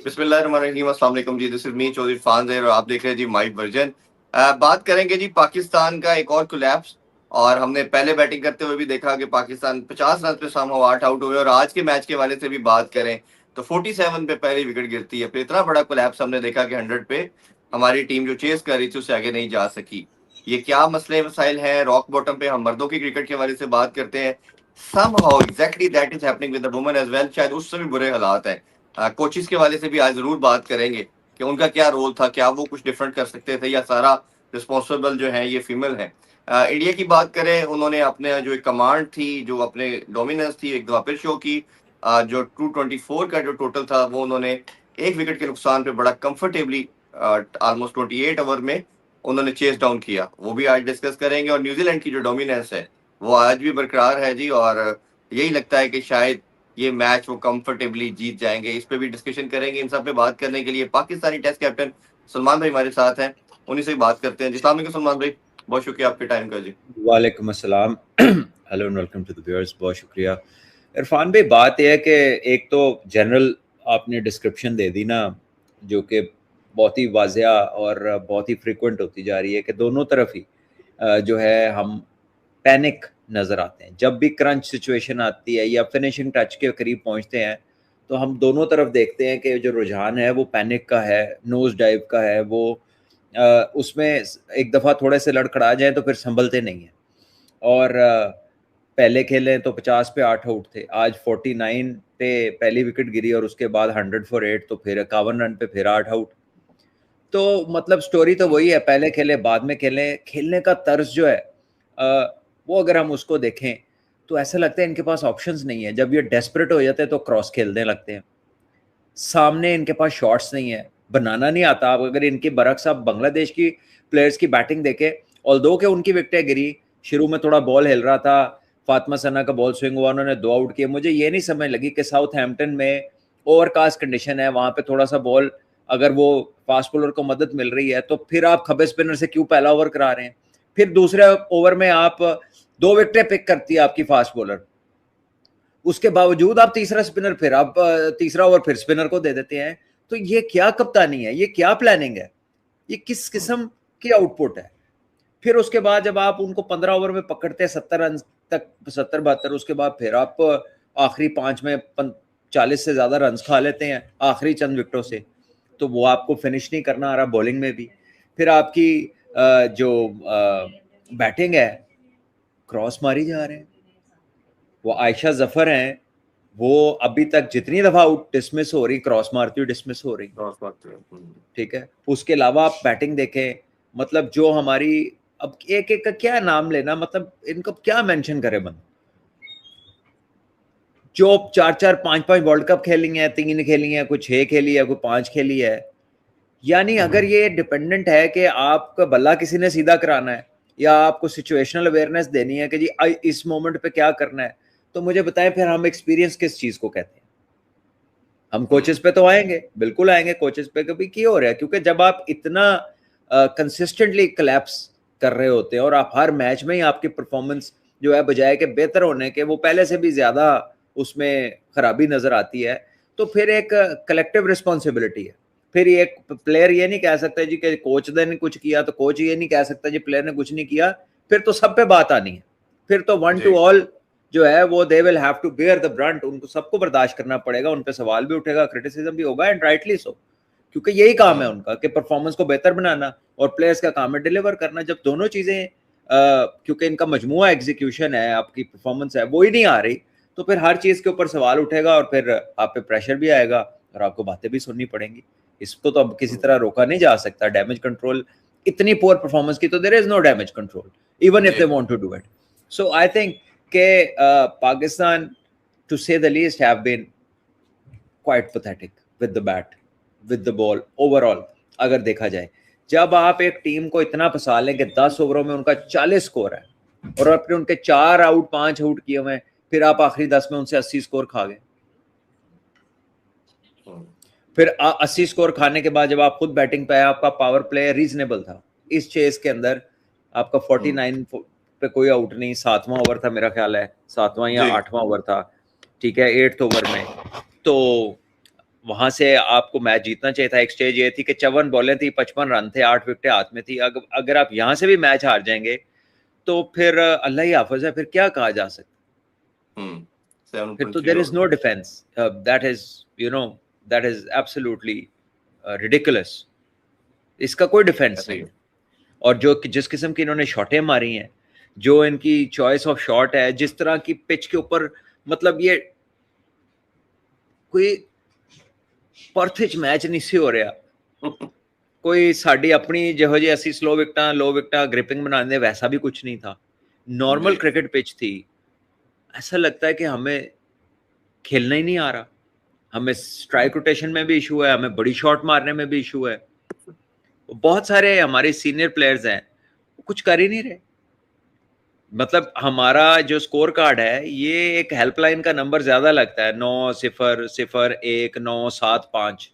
बिस्मिल्लाहिर्रहमानिर्रहीम, अस्सलाम वालेकुम जी। दिस इज मी चौधरी फानज़ेर और आप देख रहे हैं जी माई वर्जन। बात करेंगे जी पाकिस्तान का एक और कोलैप्स। और हमने पहले बैटिंग करते हुए भी देखा कि पाकिस्तान 50 रन पे सामो 8 आउट हुए। और आज के मैच के वाले से भी बात करें तो 47 पे पहली विकेट गिरती है। फिर इतना बड़ा कोलैप्स हमने देखा कि 100 पे हमारी टीम जो चेस कर रही थी उससे आगे नहीं जा सकी। ये क्या मसले मसाइल हैं? रॉक बॉटम पे हम मर्दों की क्रिकेट के वाले से बात करते हैं। somehow exactly that is happening with the women as well। शायद उससे भी बुरे हालात हैं। कोचिज के वाले से भी आज जरूर बात करेंगे कि उनका क्या रोल था, क्या वो कुछ डिफरेंट कर सकते थे या सारा रिस्पॉन्सिबल जो है ये फीमेल है। इंडिया की बात करें, उन्होंने अपने जो एक कमांड थी, जो अपने डोमिनेंस थी, एक दफा फिर शो की। जो 224 का जो टोटल था वो उन्होंने एक विकेट के नुकसान पे बड़ा कंफर्टेबली ऑलमोस्ट 28 ओवर में उन्होंने चेस डाउन किया। वो भी आज डिस्कस करेंगे। और न्यूजीलैंड की जो डोमिनेंस है वो आज भी बरकरार है जी। और यही लगता है कि शायद ये मैच वो कंफर्टेबली जीत जाएंगे। इस पे भी डिस्कशन करेंगे। इन सब पे बात करने के लिए पाकिस्तानी टेस्ट कैप्टन सलमान भाई हमारे साथ हैं, उन्हीं से बात करते हैं जी। अस्सलाम वालेकुम सलमान भाई, बहुत शुक्रिया आपके टाइम का जी। वालेकुम अस्सलाम, hello and welcome to the viewers. बहुत शुक्रिया इरफान भाई। बात यह है कि एक तो जनरल आपने डिस्क्रिप्शन दे दी ना, जो कि बहुत ही वाज़िया और बहुत ही फ्रीक्वेंट होती जा रही है कि दोनों तरफ ही जो है हम पैनिक नज़र आते हैं। जब भी क्रंच सिचुएशन आती है या फिनिशिंग टच के करीब पहुंचते हैं तो हम दोनों तरफ देखते हैं कि जो रुझान है वो पैनिक का है, नोज डाइव का है। वो उसमें एक दफ़ा थोड़े से लड़खड़ा जाए तो फिर संभलते नहीं हैं। और पहले खेले तो 50 पे 8 आउट थे, आज 49 पे पहली विकेट गिरी और उसके बाद 100 फॉर 8, तो फिर 51 रन पे फिर 8 आउट। तो मतलब स्टोरी तो वही है, पहले खेले बाद में खेले। खेलने का तर्ज जो है वो अगर हम उसको देखें तो ऐसा लगता है इनके पास ऑप्शंस नहीं है। जब ये डेस्परेट हो जाते हैं तो क्रॉस खेलने लगते हैं। सामने इनके पास शॉट्स नहीं है, बनाना नहीं आता। आप अगर इनकी बरक्स आप बांग्लादेश की प्लेयर्स की बैटिंग देखें, ऑल्दो के उनकी विकेटें गिरी, शुरू में थोड़ा बॉल हिल रहा था, फातिमा सना का बॉल स्विंग हुआ, उन्होंने 2 आउट किए। मुझे ये नहीं समझ लगी कि साउथहैम्पटन में ओवरकास्ट कंडीशन है, वहां पे थोड़ा सा बॉल अगर वो फास्ट बॉलर को मदद मिल रही है तो फिर आप खब्बे स्पिनर से क्यों पहला ओवर करा रहे हैं? फिर दूसरे ओवर में आप 2 विकेटें पिक करती है आपकी फास्ट बॉलर, उसके बावजूद आप तीसरा स्पिनर फिर आप तीसरा ओवर फिर स्पिनर को दे देते हैं। तो ये क्या कप्तानी है? ये क्या प्लानिंग है? ये किस किस्म की आउटपुट है? फिर उसके बाद जब आप उनको 15 ओवर में पकड़ते हैं 70 रन तक, 70-72, उसके बाद फिर आप आखिरी 5 में 40 से ज्यादा रन खा लेते हैं आखिरी चंद विकेटों से, तो वो आपको फिनिश नहीं करना आ रहा बॉलिंग में भी। फिर आपकी जो बैटिंग है, क्रॉस मारी जा रहे हैं। वो आयशा जफर हैं, वो अभी तक जितनी दफा आउट डिसमिस हो रही, क्रॉस मारती हुई डिसमिस हो रही। ठीक है, उसके अलावा आप बैटिंग देखें, मतलब जो हमारी, अब एक एक का क्या नाम लेना, मतलब इनको क्या मेंशन करे बंद। जो 4-4 5-5 वर्ल्ड कप खेली हैं, 3 खेली हैं, कोई 6 खेली है, कोई 5 खेली है। यानी अगर ये डिपेंडेंट है कि आपका बल्ला किसी ने सीधा कराना है या आपको सिचुएशनल अवेयरनेस देनी है कि जी इस मोमेंट पे क्या करना है, तो मुझे बताएं फिर हम एक्सपीरियंस किस चीज को कहते हैं? हम कोचेस पे तो आएंगे, बिल्कुल आएंगे कोचेस पे, कभी क्यों हो रहा है? क्योंकि जब आप इतना कंसिस्टेंटली कोलैप्स कर रहे होते हैं और आप हर मैच में ही आपकी परफॉर्मेंस जो है बजाय के बेहतर होने के वो पहले से भी ज्यादा उसमें खराबी नजर आती है, तो फिर एक कलेक्टिव रिस्पॉन्सिबिलिटी है। फिर एक प्लेयर ये नहीं कह सकता जी कि कोच ने कुछ किया, तो कोच ये नहीं कह सकता जी प्लेयर ने कुछ नहीं किया। फिर तो सब पे बात आनी है। फिर तो वन टू ऑल जो है वो they will have to bear the brunt, उनको सबको बर्दाश्त करना पड़ेगा, उन पे सवाल भी उठेगा, क्रिटिसिज्म भी होगा, एंड राइटली सो, क्योंकि यही काम है उनका कि परफॉर्मेंस को बेहतर बनाना और प्लेयर्स का काम है डिलीवर करना। जब दोनों चीजें क्योंकि इनका मजमुआ एग्जीक्यूशन है, आपकी परफॉर्मेंस है वो ही नहीं आ रही, तो फिर हर चीज के ऊपर सवाल उठेगा और फिर आप पे प्रेशर भी आएगा और आपको बातें भी सुननी पड़ेंगी। इसको तो अब किसी तरह रोका नहीं जा सकता। डैमेज कंट्रोल, इतनी पुअर परफॉर्मेंस की तो there is no damage control even if they want to do it. So I think के Pakistan to say the least have been quite pathetic with the bat, with the ball overall। अगर देखा जाए, जब आप एक team को इतना फंसा लें कि 10 ओवरों में उनका 40 स्कोर है और अपने उनके 4 आउट 5 आउट किए हुए, फिर आप आखिरी 10 में उनसे 80 स्कोर खा गए। फिर 80 स्कोर खाने के बाद जब आप खुद बैटिंग पे आए, आपका पावर प्ले रीजनेबल था। इस चेस के अंदर आपका 49 पे कोई आउट नहीं, 7वां ओवर था मेरा ख्याल है, 7वां या 8वां ओवर था, ठीक है, 8th ओवर में। तो वहां से आपको मैच जीतना चाहिए था। एक स्टेज ये थी कि 54 बॉलें थी, 55 रन थे, 8 विकेटें हाथ में थी। अगर आप यहाँ से भी मैच हार जाएंगे तो फिर अल्लाह ही हाफिज है, फिर क्या कहा जा सकता। फिर तो there is no defence, that is you know that is absolutely ridiculous. इसका कोई डिफेंस नहीं है। और जो जिस किस्म की इन्होंने शॉटें मारी हैं, जो इनकी चॉइस ऑफ शॉट है, जिस तरह की पिच के ऊपर, मतलब ये कोई परथ मैच नहीं सी हो रहा। कोई साड़ी अपनी जो जी असी स्लो विकटा लो विकटा ग्रिपिंग बनाने, वैसा भी कुछ नहीं था। नॉर्मल क्रिकेट पिच थी। ऐसा लगता है कि हमें खेलना ही नहीं आ रहा। हमें स्ट्राइक रोटेशन में भी इशू है, हमें बड़ी शॉट मारने में भी इशू है। बहुत सारे हमारे सीनियर प्लेयर्स हैं, वो कुछ कर ही नहीं रहे। मतलब हमारा जो स्कोर कार्ड है, ये एक हेल्पलाइन का नंबर ज्यादा लगता है, 90019775।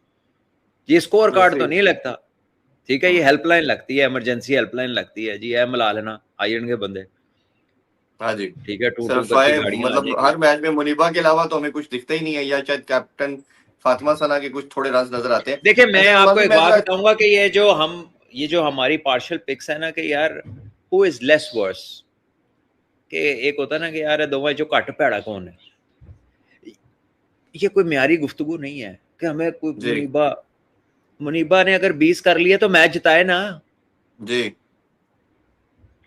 ये स्कोर कार्ड तो नहीं लगता। ठीक है, ये हेल्पलाइन लगती है, इमरजेंसी हेल्पलाइन लगती है जी, है मिला लेना आयरन के बंदे। हाँ जी, ठीक है, टू सर करके गाड़ियां आ मतलब जाएंगी। हर मैच में मुनीबा के अलावा तो हमें कुछ दिखता ही नहीं है, या शायद कैप्टन फातिमा सना के कुछ थोड़े रन नजर आते हैं। देखिए, मैं अच्छा आपको नवाजुल, एक मैं बात जरा बताऊंगा कि ये जो हमारी पार्शियल पिक्स है ना, कि यार हु इज लेस वर्स, कि एक होता है ना कि यार दोवें जो घट भैड़ा कौन है। ये कोई म्यारी गुफ्तगू नहीं है कि हमें कोई जी मुनीबा ने अगर 20 कर लिए तो मैच जिताए ना। जी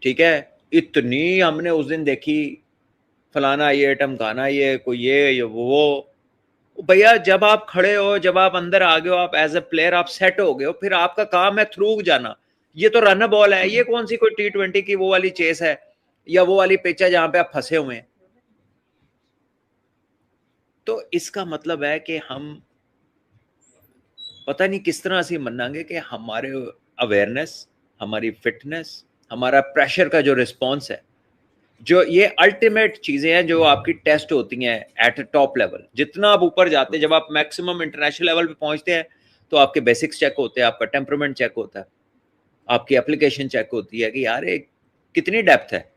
ठीक है, इतनी हमने उस दिन देखी, फलाना ये टमकाना, ये कोई ये वो। भैया जब आप खड़े हो, जब आप अंदर आ गए हो, आप एज ए प्लेयर आप सेट हो गए हो, फिर आपका काम है थ्रू जाना। ये तो रन बॉल है, ये कौन सी कोई T20 की वो वाली चेस है, या वो वाली पिच है जहां पे आप फंसे हुए हैं। तो इसका मतलब है कि हम पता नहीं किस तरह से मनाएंगे कि हमारे अवेयरनेस, हमारी फिटनेस, हमारा प्रेशर का जो रिस्पॉन्स है, जो ये अल्टीमेट चीजें हैं जो आपकी टेस्ट होती हैं एट टॉप लेवल। जितना आप ऊपर जाते हैं, जब आप मैक्सिमम इंटरनेशनल लेवल पे पहुंचते हैं, तो आपके बेसिक्स चेक होते हैं, आपका टेम्परामेंट चेक होता है, आपकी एप्लीकेशन चेक होती है कि यार एक कितनी डेप्थ है,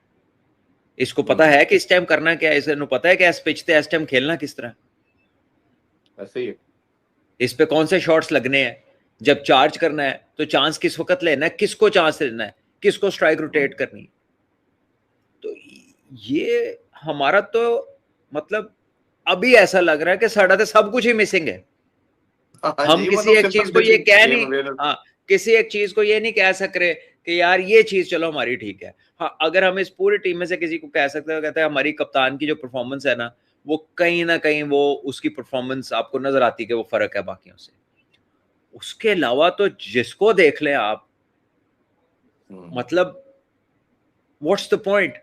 इसको पता है कि इस टाइम करना क्या है, इसे पता है कि इस पिच पे इस टाइम खेलना किस तरह, ऐसे ही है। इस पे कौन से शॉट्स लगने हैं, जब चार्ज करना है तो चांस किस वक्त लेना है, किसको चांस लेना है, किसको स्ट्राइक रोटेट करनी है। तो ये हमारा तो मतलब अभी ऐसा लग रहा है कि साढ़ा तो सब कुछ ही मिसिंग है। हाँ हम जी, किसी मतलब एक फिर चीज सब को ये कह गेम नहीं, अवेयर। हाँ, किसी एक चीज को ये नहीं कह सक रहे कि यार ये चीज चलो हमारी ठीक है। हाँ, अगर हम इस पूरी टीम में से किसी को कह सकते हैं, कहते हैं हमारी कप्तान की जो परफॉर्मेंस है ना, वो कहीं ना कहीं वो उसकी परफॉर्मेंस आपको नजर आती है कि वो फर्क है बाकियों से। उसके अलावा तो जिसको देख लें आप, मतलब व्हाट्स द पॉइंट।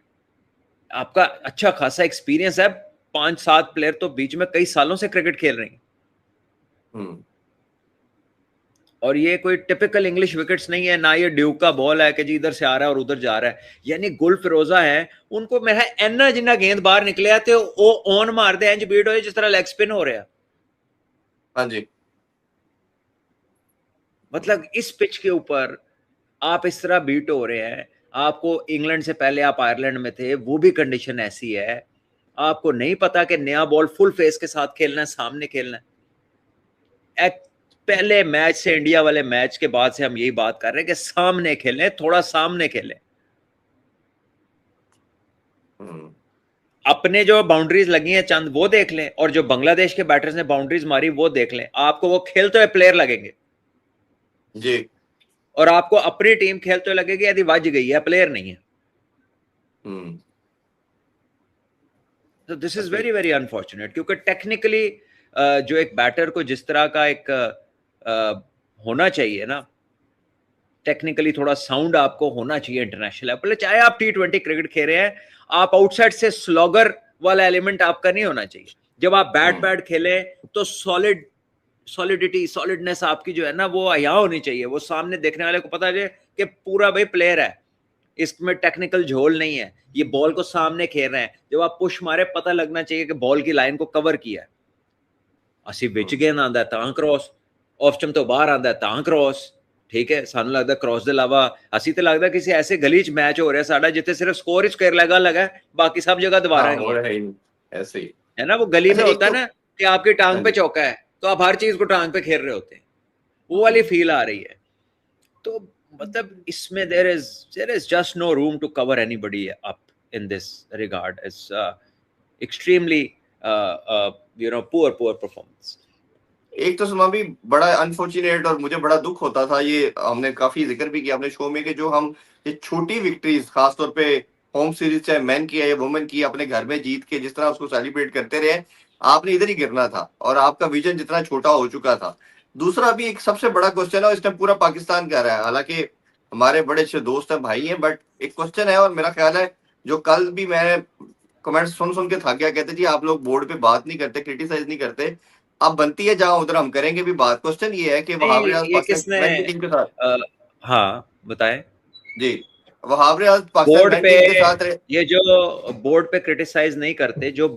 आपका अच्छा खासा एक्सपीरियंस है, 5-7 प्लेयर तो बीच में कई सालों से क्रिकेट खेल रहे हैं, और ये कोई टिपिकल इंग्लिश विकेट्स नहीं है ना, ये ड्यूक का बॉल है कि जी इधर से आ रहा है और उधर जा रहा है। यानी गुल फिरोजा है, उनको मेरा एना जिन्ना गेंद बाहर निकले तो वो ऑन मार दे, इंज बीट हो जिस तरह लेग स्पिन हो रहा है। हाँ जी, मतलब इस पिच के ऊपर आप इस तरह बीट हो रहे हैं। आपको इंग्लैंड से पहले आप आयरलैंड में थे, वो भी कंडीशन ऐसी है। आपको नहीं पता कि नया बॉल फुल फेस के साथ खेलना है, सामने खेलना है। पहले मैच से, इंडिया वाले मैच के बाद से हम यही बात कर रहे हैं कि सामने खेलें, थोड़ा सामने खेलें। अपने जो बाउंड्रीज लगी हैं चंद वो देख लें, और जो बांग्लादेश के बैटर्स ने बाउंड्रीज मारी वो देख लें। आपको वो खेलते हुए प्लेयर लगेंगे जी, और आपको अपनी टीम खेलते हुए लगेगी यदि वज गई है, प्लेयर नहीं है। तो this is very very unfortunate, क्योंकि टेक्निकली जो एक बैटर को जिस तरह का एक होना चाहिए ना, टेक्निकली थोड़ा साउंड आपको होना चाहिए इंटरनेशनल लेवल, चाहे आप T20 क्रिकेट खेल रहे हैं, आप आउटसाइड से स्लॉगर वाला एलिमेंट आपका नहीं होना चाहिए। जब आप बैट खेले तो सॉलिडिनेस आपकी जो है ना, वो यहाँ होनी चाहिए। वो सामने देखने वाले को पता है कि पूरा भाई प्लेयर है, इसमें टेक्निकल झोल नहीं है, ये बॉल को सामने खेल रहे हैं। जब आप पुश मारे पता लगना चाहिए कि बॉल की लाइन को कवर किया है। ਅਸੀਂ ਵਿੱਚ गेंद आंदा ਤਾਂ क्रॉस, ऑफ स्टंप तो बाहर आंदा ਤਾਂ क्रॉस। ठीक है, सानू लगदा क्रॉस ਦੇ ਇਲਾਵਾ ਅਸੀਂ ਤੇ ਲੱਗਦਾ ਕਿਸੇ ऐसे गली च मैच हो रहा साडा जिथे सिर्फ स्कोर ही स्क्वायर लगा बाकी सब जगह दोबारा नहीं है। ऐसे ही है ना, वो गली अच्छा में एक होता है तो ना कि आपकी टांग हाँ पे जी, चौका है तो आप हर चीज को टांग पे खेल रहे होते हैं, वो वाली फील आ रही है। तो मतलब इसमें there is just no room to cover anybody up in this regard. It's extremely poor performance. एक तो सुमा भी बड़ा अनफॉर्चुनेट और मुझे बड़ा दुख होता था, ये हमने काफी जिक्र भी किया अपने शो में, कि जो हम ये छोटी विक्ट्रीज खासतौर पे होम सीरीज चाहे मैन की है या वुमेन की, अपने घर में जीत के जिस तरह उसको सेलिब्रेट करते रहे, आपने इधर ही गिरना था और आपका विजन जितना छोटा हो चुका था। दूसरा भी एक सबसे बड़ा क्वेश्चन है और इसमें पूरा पाकिस्तान कह रहा है, हालांकि हमारे बड़े अच्छे दोस्त हैं, भाई हैं, बट एक क्वेश्चन है और मेरा ख्याल है जो कल भी मैं कमेंट सुन सुन के थक गया, कहते जी आप लोग बोर्ड पे बात नहीं करते, क्रिटिसाइज नहीं करते। अब बनती है जहां उधर हम करेंगे भी बात। क्वेश्चन ये है कि वहाब रियाज ये किसने पाकिस्तान की टीम के साथ, हाँ बताएं। जी वहाब रियाज पाकिस्तान बोर्ड मैन पे टीम के साथ रहे। ये जो बोर्ड पे क्रिटिसाइज नहीं करते, जो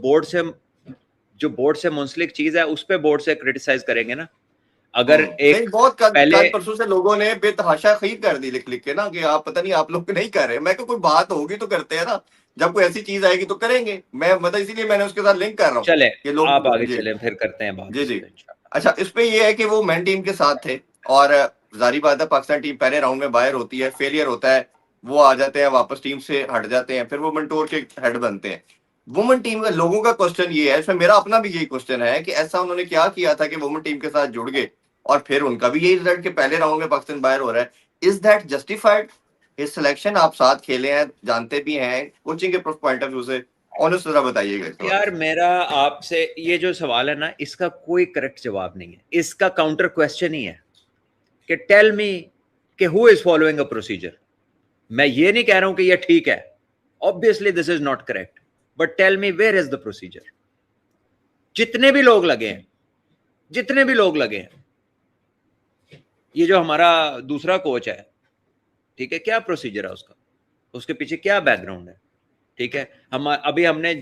बोर्ड से मुंसलिक चीज है उस पे बोर्ड से क्रिटिसाइज करेंगे ना। अगर नहीं, एक बहुत पहले कल परसों से लोगों ने बेतहाशा खरीद कर दी लिख लिख के ना, कि आप पता नहीं आप लोग नहीं कर रहे। मैं कोई बात होगी तो करते हैं ना, जब कोई ऐसी चीज आएगी तो करेंगे। मैं मतलब इसीलिए मैंने उसके साथ लिंक कर रहा हूँ चले, कि लोग, आप आगे जी चले फिर करते हैं बात जी इस जी। पे इंशाल्लाह। अच्छा, इस पे ये है कि वो मैन टीम के साथ थे और जारी बात है पाकिस्तान टीम पहले राउंड में बाहर होती है, फेलियर होता है, वो आ जाते हैं वापस टीम से हट जाते हैं, फिर वो मंटोर के हेड बनते हैं। वुमेन टीम का लोगों का क्वेश्चन ये है, इसमें मेरा अपना भी यही क्वेश्चन है कि ऐसा उन्होंने क्या किया था कि वुमेन टीम के साथ जुड़ गए और फिर उनका भी यही रिजल्ट कि पहले राउंड में पाकिस्तान बाहर हो रहा है। Is that justified? इस सिलेक्शन आप साथ खेले हैं, जानते भी हैं कोचिंग के पॉइंट ऑफ व्यू से, ऑनेस्ट जरा बताइएगा इस बारे यार मेरा आपसे ये जो सवाल है ना, इसका कोई करेक्ट जवाब नहीं है, इसका काउंटर क्वेश्चन ही है कि टेल मी कि who is following a procedure. मैं ये नहीं कह रहा हूं कि ये ठीक है, obviously this is not correct, but tell me where is the procedure. जितने भी लोग लगे हैं, जितने भी लोग लगे हैं, ये जो हमारा दूसरा कोच है, ठीक है, क्या प्रोसीजर है उसका, उसके पीछे क्या बैकग्राउंड है, ठीक है। हम अभी हमने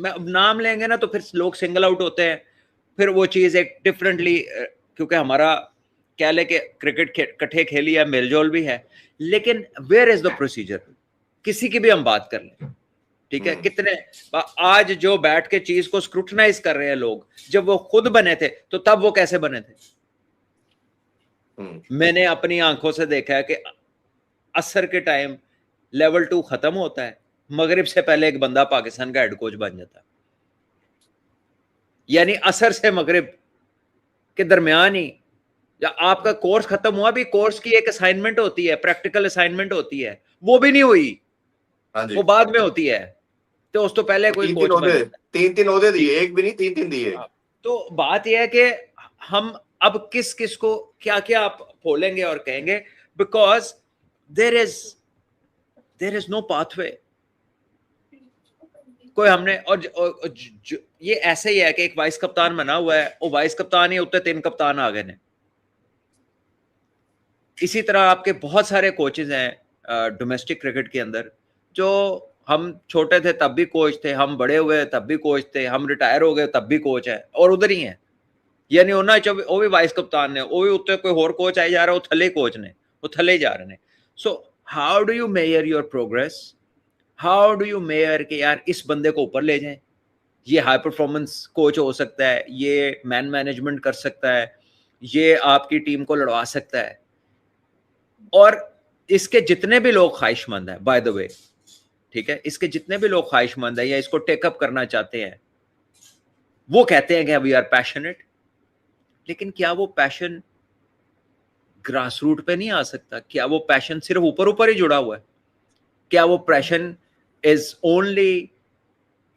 अब नाम लेंगे ना तो फिर लोग सिंगल आउट होते हैं, फिर वो चीज एक डिफरेंटली, क्योंकि हमारा कह ले कि क्रिकेट इकट्ठे खेली है, मेलजोल भी है, लेकिन वेयर इज द प्रोसीजर, किसी की भी हम बात कर लें, ठीक है। कितने आज जो बैठ के चीज को स्क्रूटनाइज कर रहे हैं लोग, जब वो खुद बने थे तो तब वो कैसे बने थे। मैंने अपनी आंखों से देखा है कि असर के टाइम लेवल 2 खत्म होता है, मगरिब से पहले एक बंदा पाकिस्तान का हेड कोच बन जाता है, यानी असर से मगरिब के दरमियान ही, या आपका कोर्स खत्म हुआ, भी कोर्स की एक असाइनमेंट होती है, प्रैक्टिकल असाइनमेंट होती है, वो भी नहीं हुई, वो बाद में होती है, तो उस तो पहले कोई कोच बन जाता है। तीन ओहदे दिए, एक भी नहीं, तीन दिए। तो बात यह है कि हम अब किस किस को क्या क्या आप बोलेंगे और कहेंगे, because there is no pathway. कोई हमने और ये ऐसे ही है कि एक वाइस कप्तान बना हुआ है, वो वाइस कप्तान ही उत्ते 3 कप्तान आ गए ने। इसी तरह आपके बहुत सारे कोचेज हैं डोमेस्टिक क्रिकेट के अंदर, जो हम छोटे थे तब भी कोच थे, हम बड़े हुए तब भी कोच थे, हम रिटायर हो गए तब भी कोच है और उधर ही है। यानी उन्होंने वो भी वाइस कप्तान ने, वो भी उत्ते कोई होर कोच आई जा रहा है, वो थले कोच ने, वो थले जा रहे हैं। So how do you measure your progress, how do you measure कि यार इस बंदे को ऊपर ले जाएं, ये हाई परफॉर्मेंस कोच हो सकता है, ये मैन मैनेजमेंट कर सकता है, ये आपकी टीम को लड़वा सकता है। और इसके जितने भी लोग ख्वाहिशमंद हैं, बाय द वे, ठीक है, इसके जितने भी लोग ख्वाहिशमंद हैं या इसको टेकअप करना चाहते हैं, वो कहते हैं कि वी आर पैशनेट, लेकिन क्या वो पैशन ग्रास रूट पे नहीं आ सकता? क्या वो पैशन सिर्फ ऊपर ऊपर ही जुड़ा हुआ है? क्या वो passion is only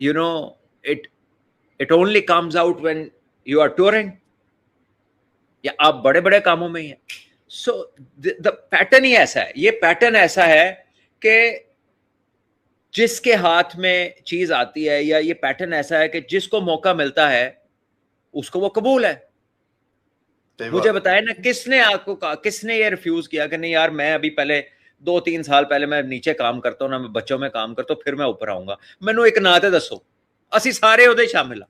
it only comes out when you are touring, या आप बड़े बड़े कामों में ही हैं? सो द पैटर्न ही ऐसा है, ये पैटर्न ऐसा है कि जिसके हाथ में चीज आती है, या ये पैटर्न ऐसा है कि जिसको मौका मिलता है उसको वो कबूल है। मुझे बताया ना, किसने आपको कहा, किसने ये रिफ्यूज किया कि नहीं यार मैं अभी पहले 2-3 साल पहले मैं नीचे काम करता हूं ना, मैं बच्चों में काम करता हूं, फिर मैं ऊपर आऊंगा। मैनू एक नाते दसो, असि सारे उहदे शामिल।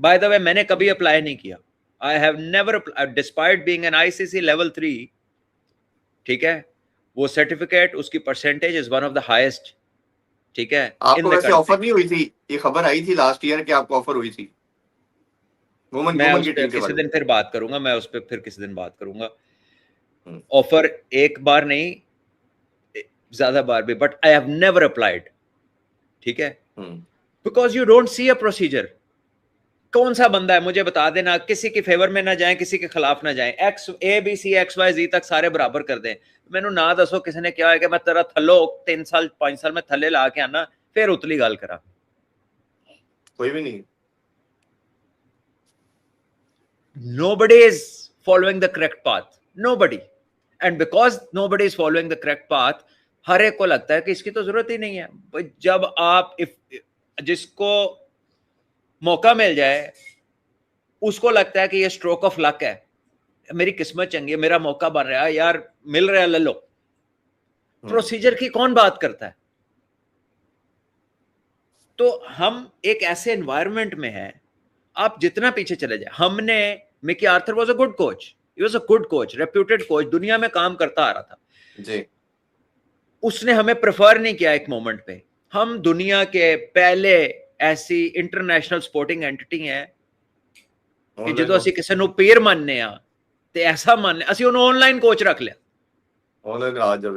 बाय द वे मैंने कभी अप्लाई नहीं किया, I have never, despite being an ICC level 3, ठीक है, वो सर्टिफिकेट, उसकी percentage is one of the highest, ठीक है। आपको वैसे ऑफर नहीं हुई थी? ये खबर आई थी लास्ट ईयर कि आपको ऑफर हुई थी? वुमन मैं वुमन उस की पर टीम के किसी बारे दिन फिर बात करूंगा, मैं उस पर फिर किसी दिन बात करूंगा। में। ऑफर एक बार नहीं, ज्यादा बार भी, but I have never applied. ठीक है, because you don't see a procedure. कौन सा बंदा है मुझे बता देना, किसी के फेवर में ना जाए, किसी के खिलाफ ना जाए, X A B C X Y Z तक सारे बराबर कर दें। मैनू ना दसो किसी ने क्या है कि मैं तेरा थलो 3 साल 5 साल में थले ला के आना, फिर उतली गल करा। कोई भी नहीं। Nobody is following the correct path, nobody, and because nobody is following the correct path, हर एक को लगता है कि इसकी तो जरूरत ही नहीं है। जब आप जिसको मौका मिल जाए उसको लगता है कि ये स्ट्रोक ऑफ लक है, मेरी किस्मत चंगी है, मेरा मौका बन रहा है यार, मिल रहा है, ले लो। प्रोसीजर की कौन बात करता है? तो हम एक ऐसे एनवायरनमेंट में हैं, आप जितना पीछे चले जाए, हमने Mickey Arthur was a good coach, he was a good coach, reputed coach, दुनिया में काम करता आ रहा था जी। उसने हमें प्रेफर नहीं किया एक मोमेंट पे। हम दुनिया के पहले ऐसी इंटरनेशनल स्पोर्टिंग एंटिटी है कि ਜਦੋਂ ਅਸੀਂ ਕਿਸੇ ਨੂੰ ਪੀਰ ਮੰਨਨੇ ਆ ਤੇ ऐसा मानने, ਅਸੀਂ ਉਹਨੂੰ ऑनलाइन कोच रख लिया। ऑनलाइन आज जब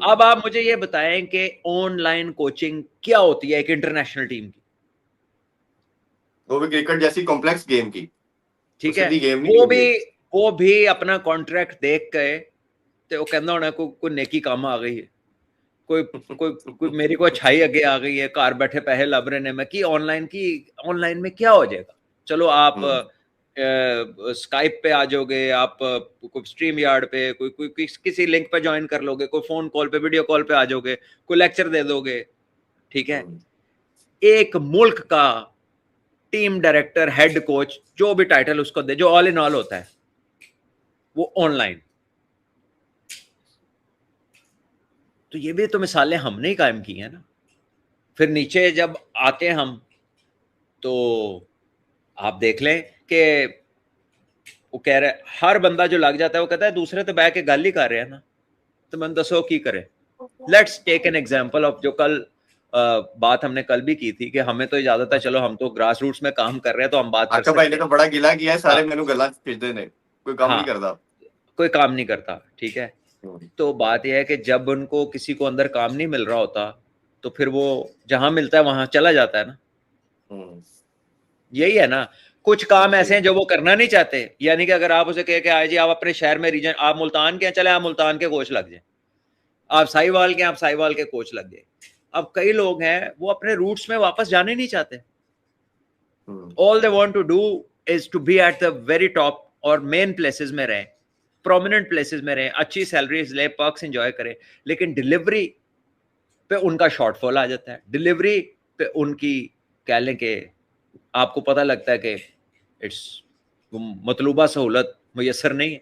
अब आप मुझे ये बताएं कि ऑनलाइन कोचिंग क्या होती है एक इंटरनेशनल टीम की? वो भी क्रिकेट जैसी कॉम्प्लेक्स गेम की। ठीक है, गेम नहीं वो भी अपना कॉन्ट्रैक्ट देख के ते वो कहना होना कोई नेकी काम आ गई है, कोई मेरी को अच्छाई अगे आ गई है, घर बैठे पैसे लब रहे ने, मैं की ऑनलाइन में क्या हो जाएगा? चलो आप स्काइप पे आ जाओगे, आप कोई स्ट्रीम यार्ड पे कोई किसी लिंक पे ज्वाइन कर लोगे, कोई फोन कॉल पे वीडियो कॉल पे आ जाओगे, कोई लेक्चर दे दोगे। ठीक है, एक मुल्क का टीम डायरेक्टर, हेड कोच, जो भी टाइटल उसको दे, जो ऑल इन ऑल होता है, वो ऑनलाइन। तो ये भी तो मिसालें हमने ही कायम की हैं ना। फिर नीचे जब आते हम तो आप देख लें कि वो कह रहे, हर बंदा जो लग जाता है वो कहता है दूसरे तो बैठ के गल ही कर रहे हैं ना, तो मैं दसो की करे। Let's take an example of जो कल बात हमने कल भी की थी कि हमें तो इजाजत है, चलो हम तो ग्रास रूट्स में काम कर रहे हैं तो हम बात कर सकते हैं। भाई ने तो बड़ा गिला किया है, सारे मेनू गला खींचते ने, कोई काम नहीं करता, कोई काम नहीं करता। ठीक है, तो बात यह है कि जब उनको किसी को अंदर काम नहीं मिल रहा होता तो फिर वो जहां मिलता है वहां चला जाता है ना। यही है ना, कुछ काम ऐसे हैं जो वो करना नहीं चाहते, यानी कि अगर आप उसे कहे कि आए जी आप अपने शहर में रीजन, आप मुल्तान के हैं, चले आप मुल्तान के कोच लग जाए, आप साहिवाल के, आप साहिवाल के कोच लग जाए। अब कई लोग हैं वो अपने रूट्स में वापस जाने नहीं चाहते, all they want to do is to be at the very top और मेन प्लेसेस में रहें, प्रोमिनेंट प्लेसेस में रहें, अच्छी सैलरीज ले, पर्क्स एंजॉय करें, लेकिन डिलीवरी पे उनका शॉर्टफॉल आ जाता है, डिलीवरी पे उनकी कह लें कि आपको पता लगता है कि इट्स मतलूबा सहूलत मुयसर नहीं है।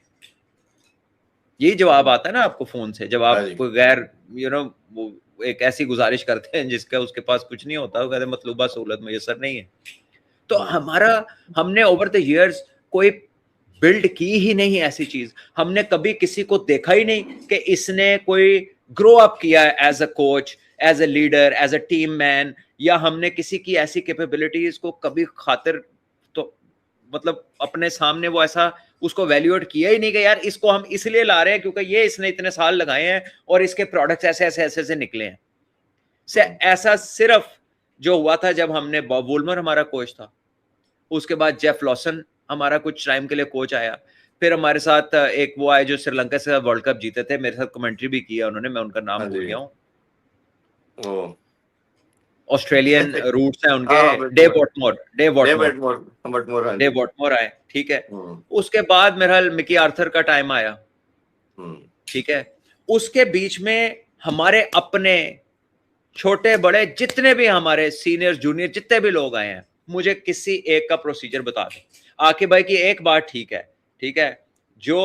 यही जवाब आता है ना आपको फोन से, जब आप कोई गैर वो एक ऐसी गुजारिश करते हैं जिसका उसके पास कुछ नहीं होता, वो कहते हैं मतलूबा सहूलत मुयसर नहीं है। तो हमने ओवर द इयर्स कोई बिल्ड की ही नहीं ऐसी चीज, हमने कभी किसी को देखा ही नहीं कि इसने कोई ग्रो अप किया as a coach, as a leader, as a team man, या हमने किसी की ऐसी कैपेबिलिटीज को कभी खातिर तो मतलब अपने सामने वो ऐसा उसको वैल्यूएट किया ही नहीं कि यार इसको हम इसलिए ला रहे हैं क्योंकि ये इसने इतने साल लगाए हैं और इसके प्रोडक्ट्स ऐसे ऐसे ऐसे से निकले हैं। ऐसा सिर्फ जो हुआ था जब हमने बॉब वुलमर हमारा कोच था, उसके बाद जेफ लॉसन हमारा कुछ टाइम के लिए कोच आया, फिर हमारे साथ एक वो आए जो श्रीलंका से वर्ल्ड कप जीते थे, मेरे साथ कमेंट्री भी किया उन्होंने, मैं उनका नाम भूल गया हूँ, ऑस्ट्रेलियन रूट्स हैं उनके, डेव वॉटमोर आए। ठीक है, उसके बाद मेरा मिकी आर्थर का टाइम आया। ठीक है, उसके बीच में हमारे अपने छोटे बड़े जितने भी हमारे सीनियर जूनियर जितने भी लोग आए हैं, मुझे किसी एक का प्रोसीजर बता दो। आकिब भाई की एक बात ठीक है, जो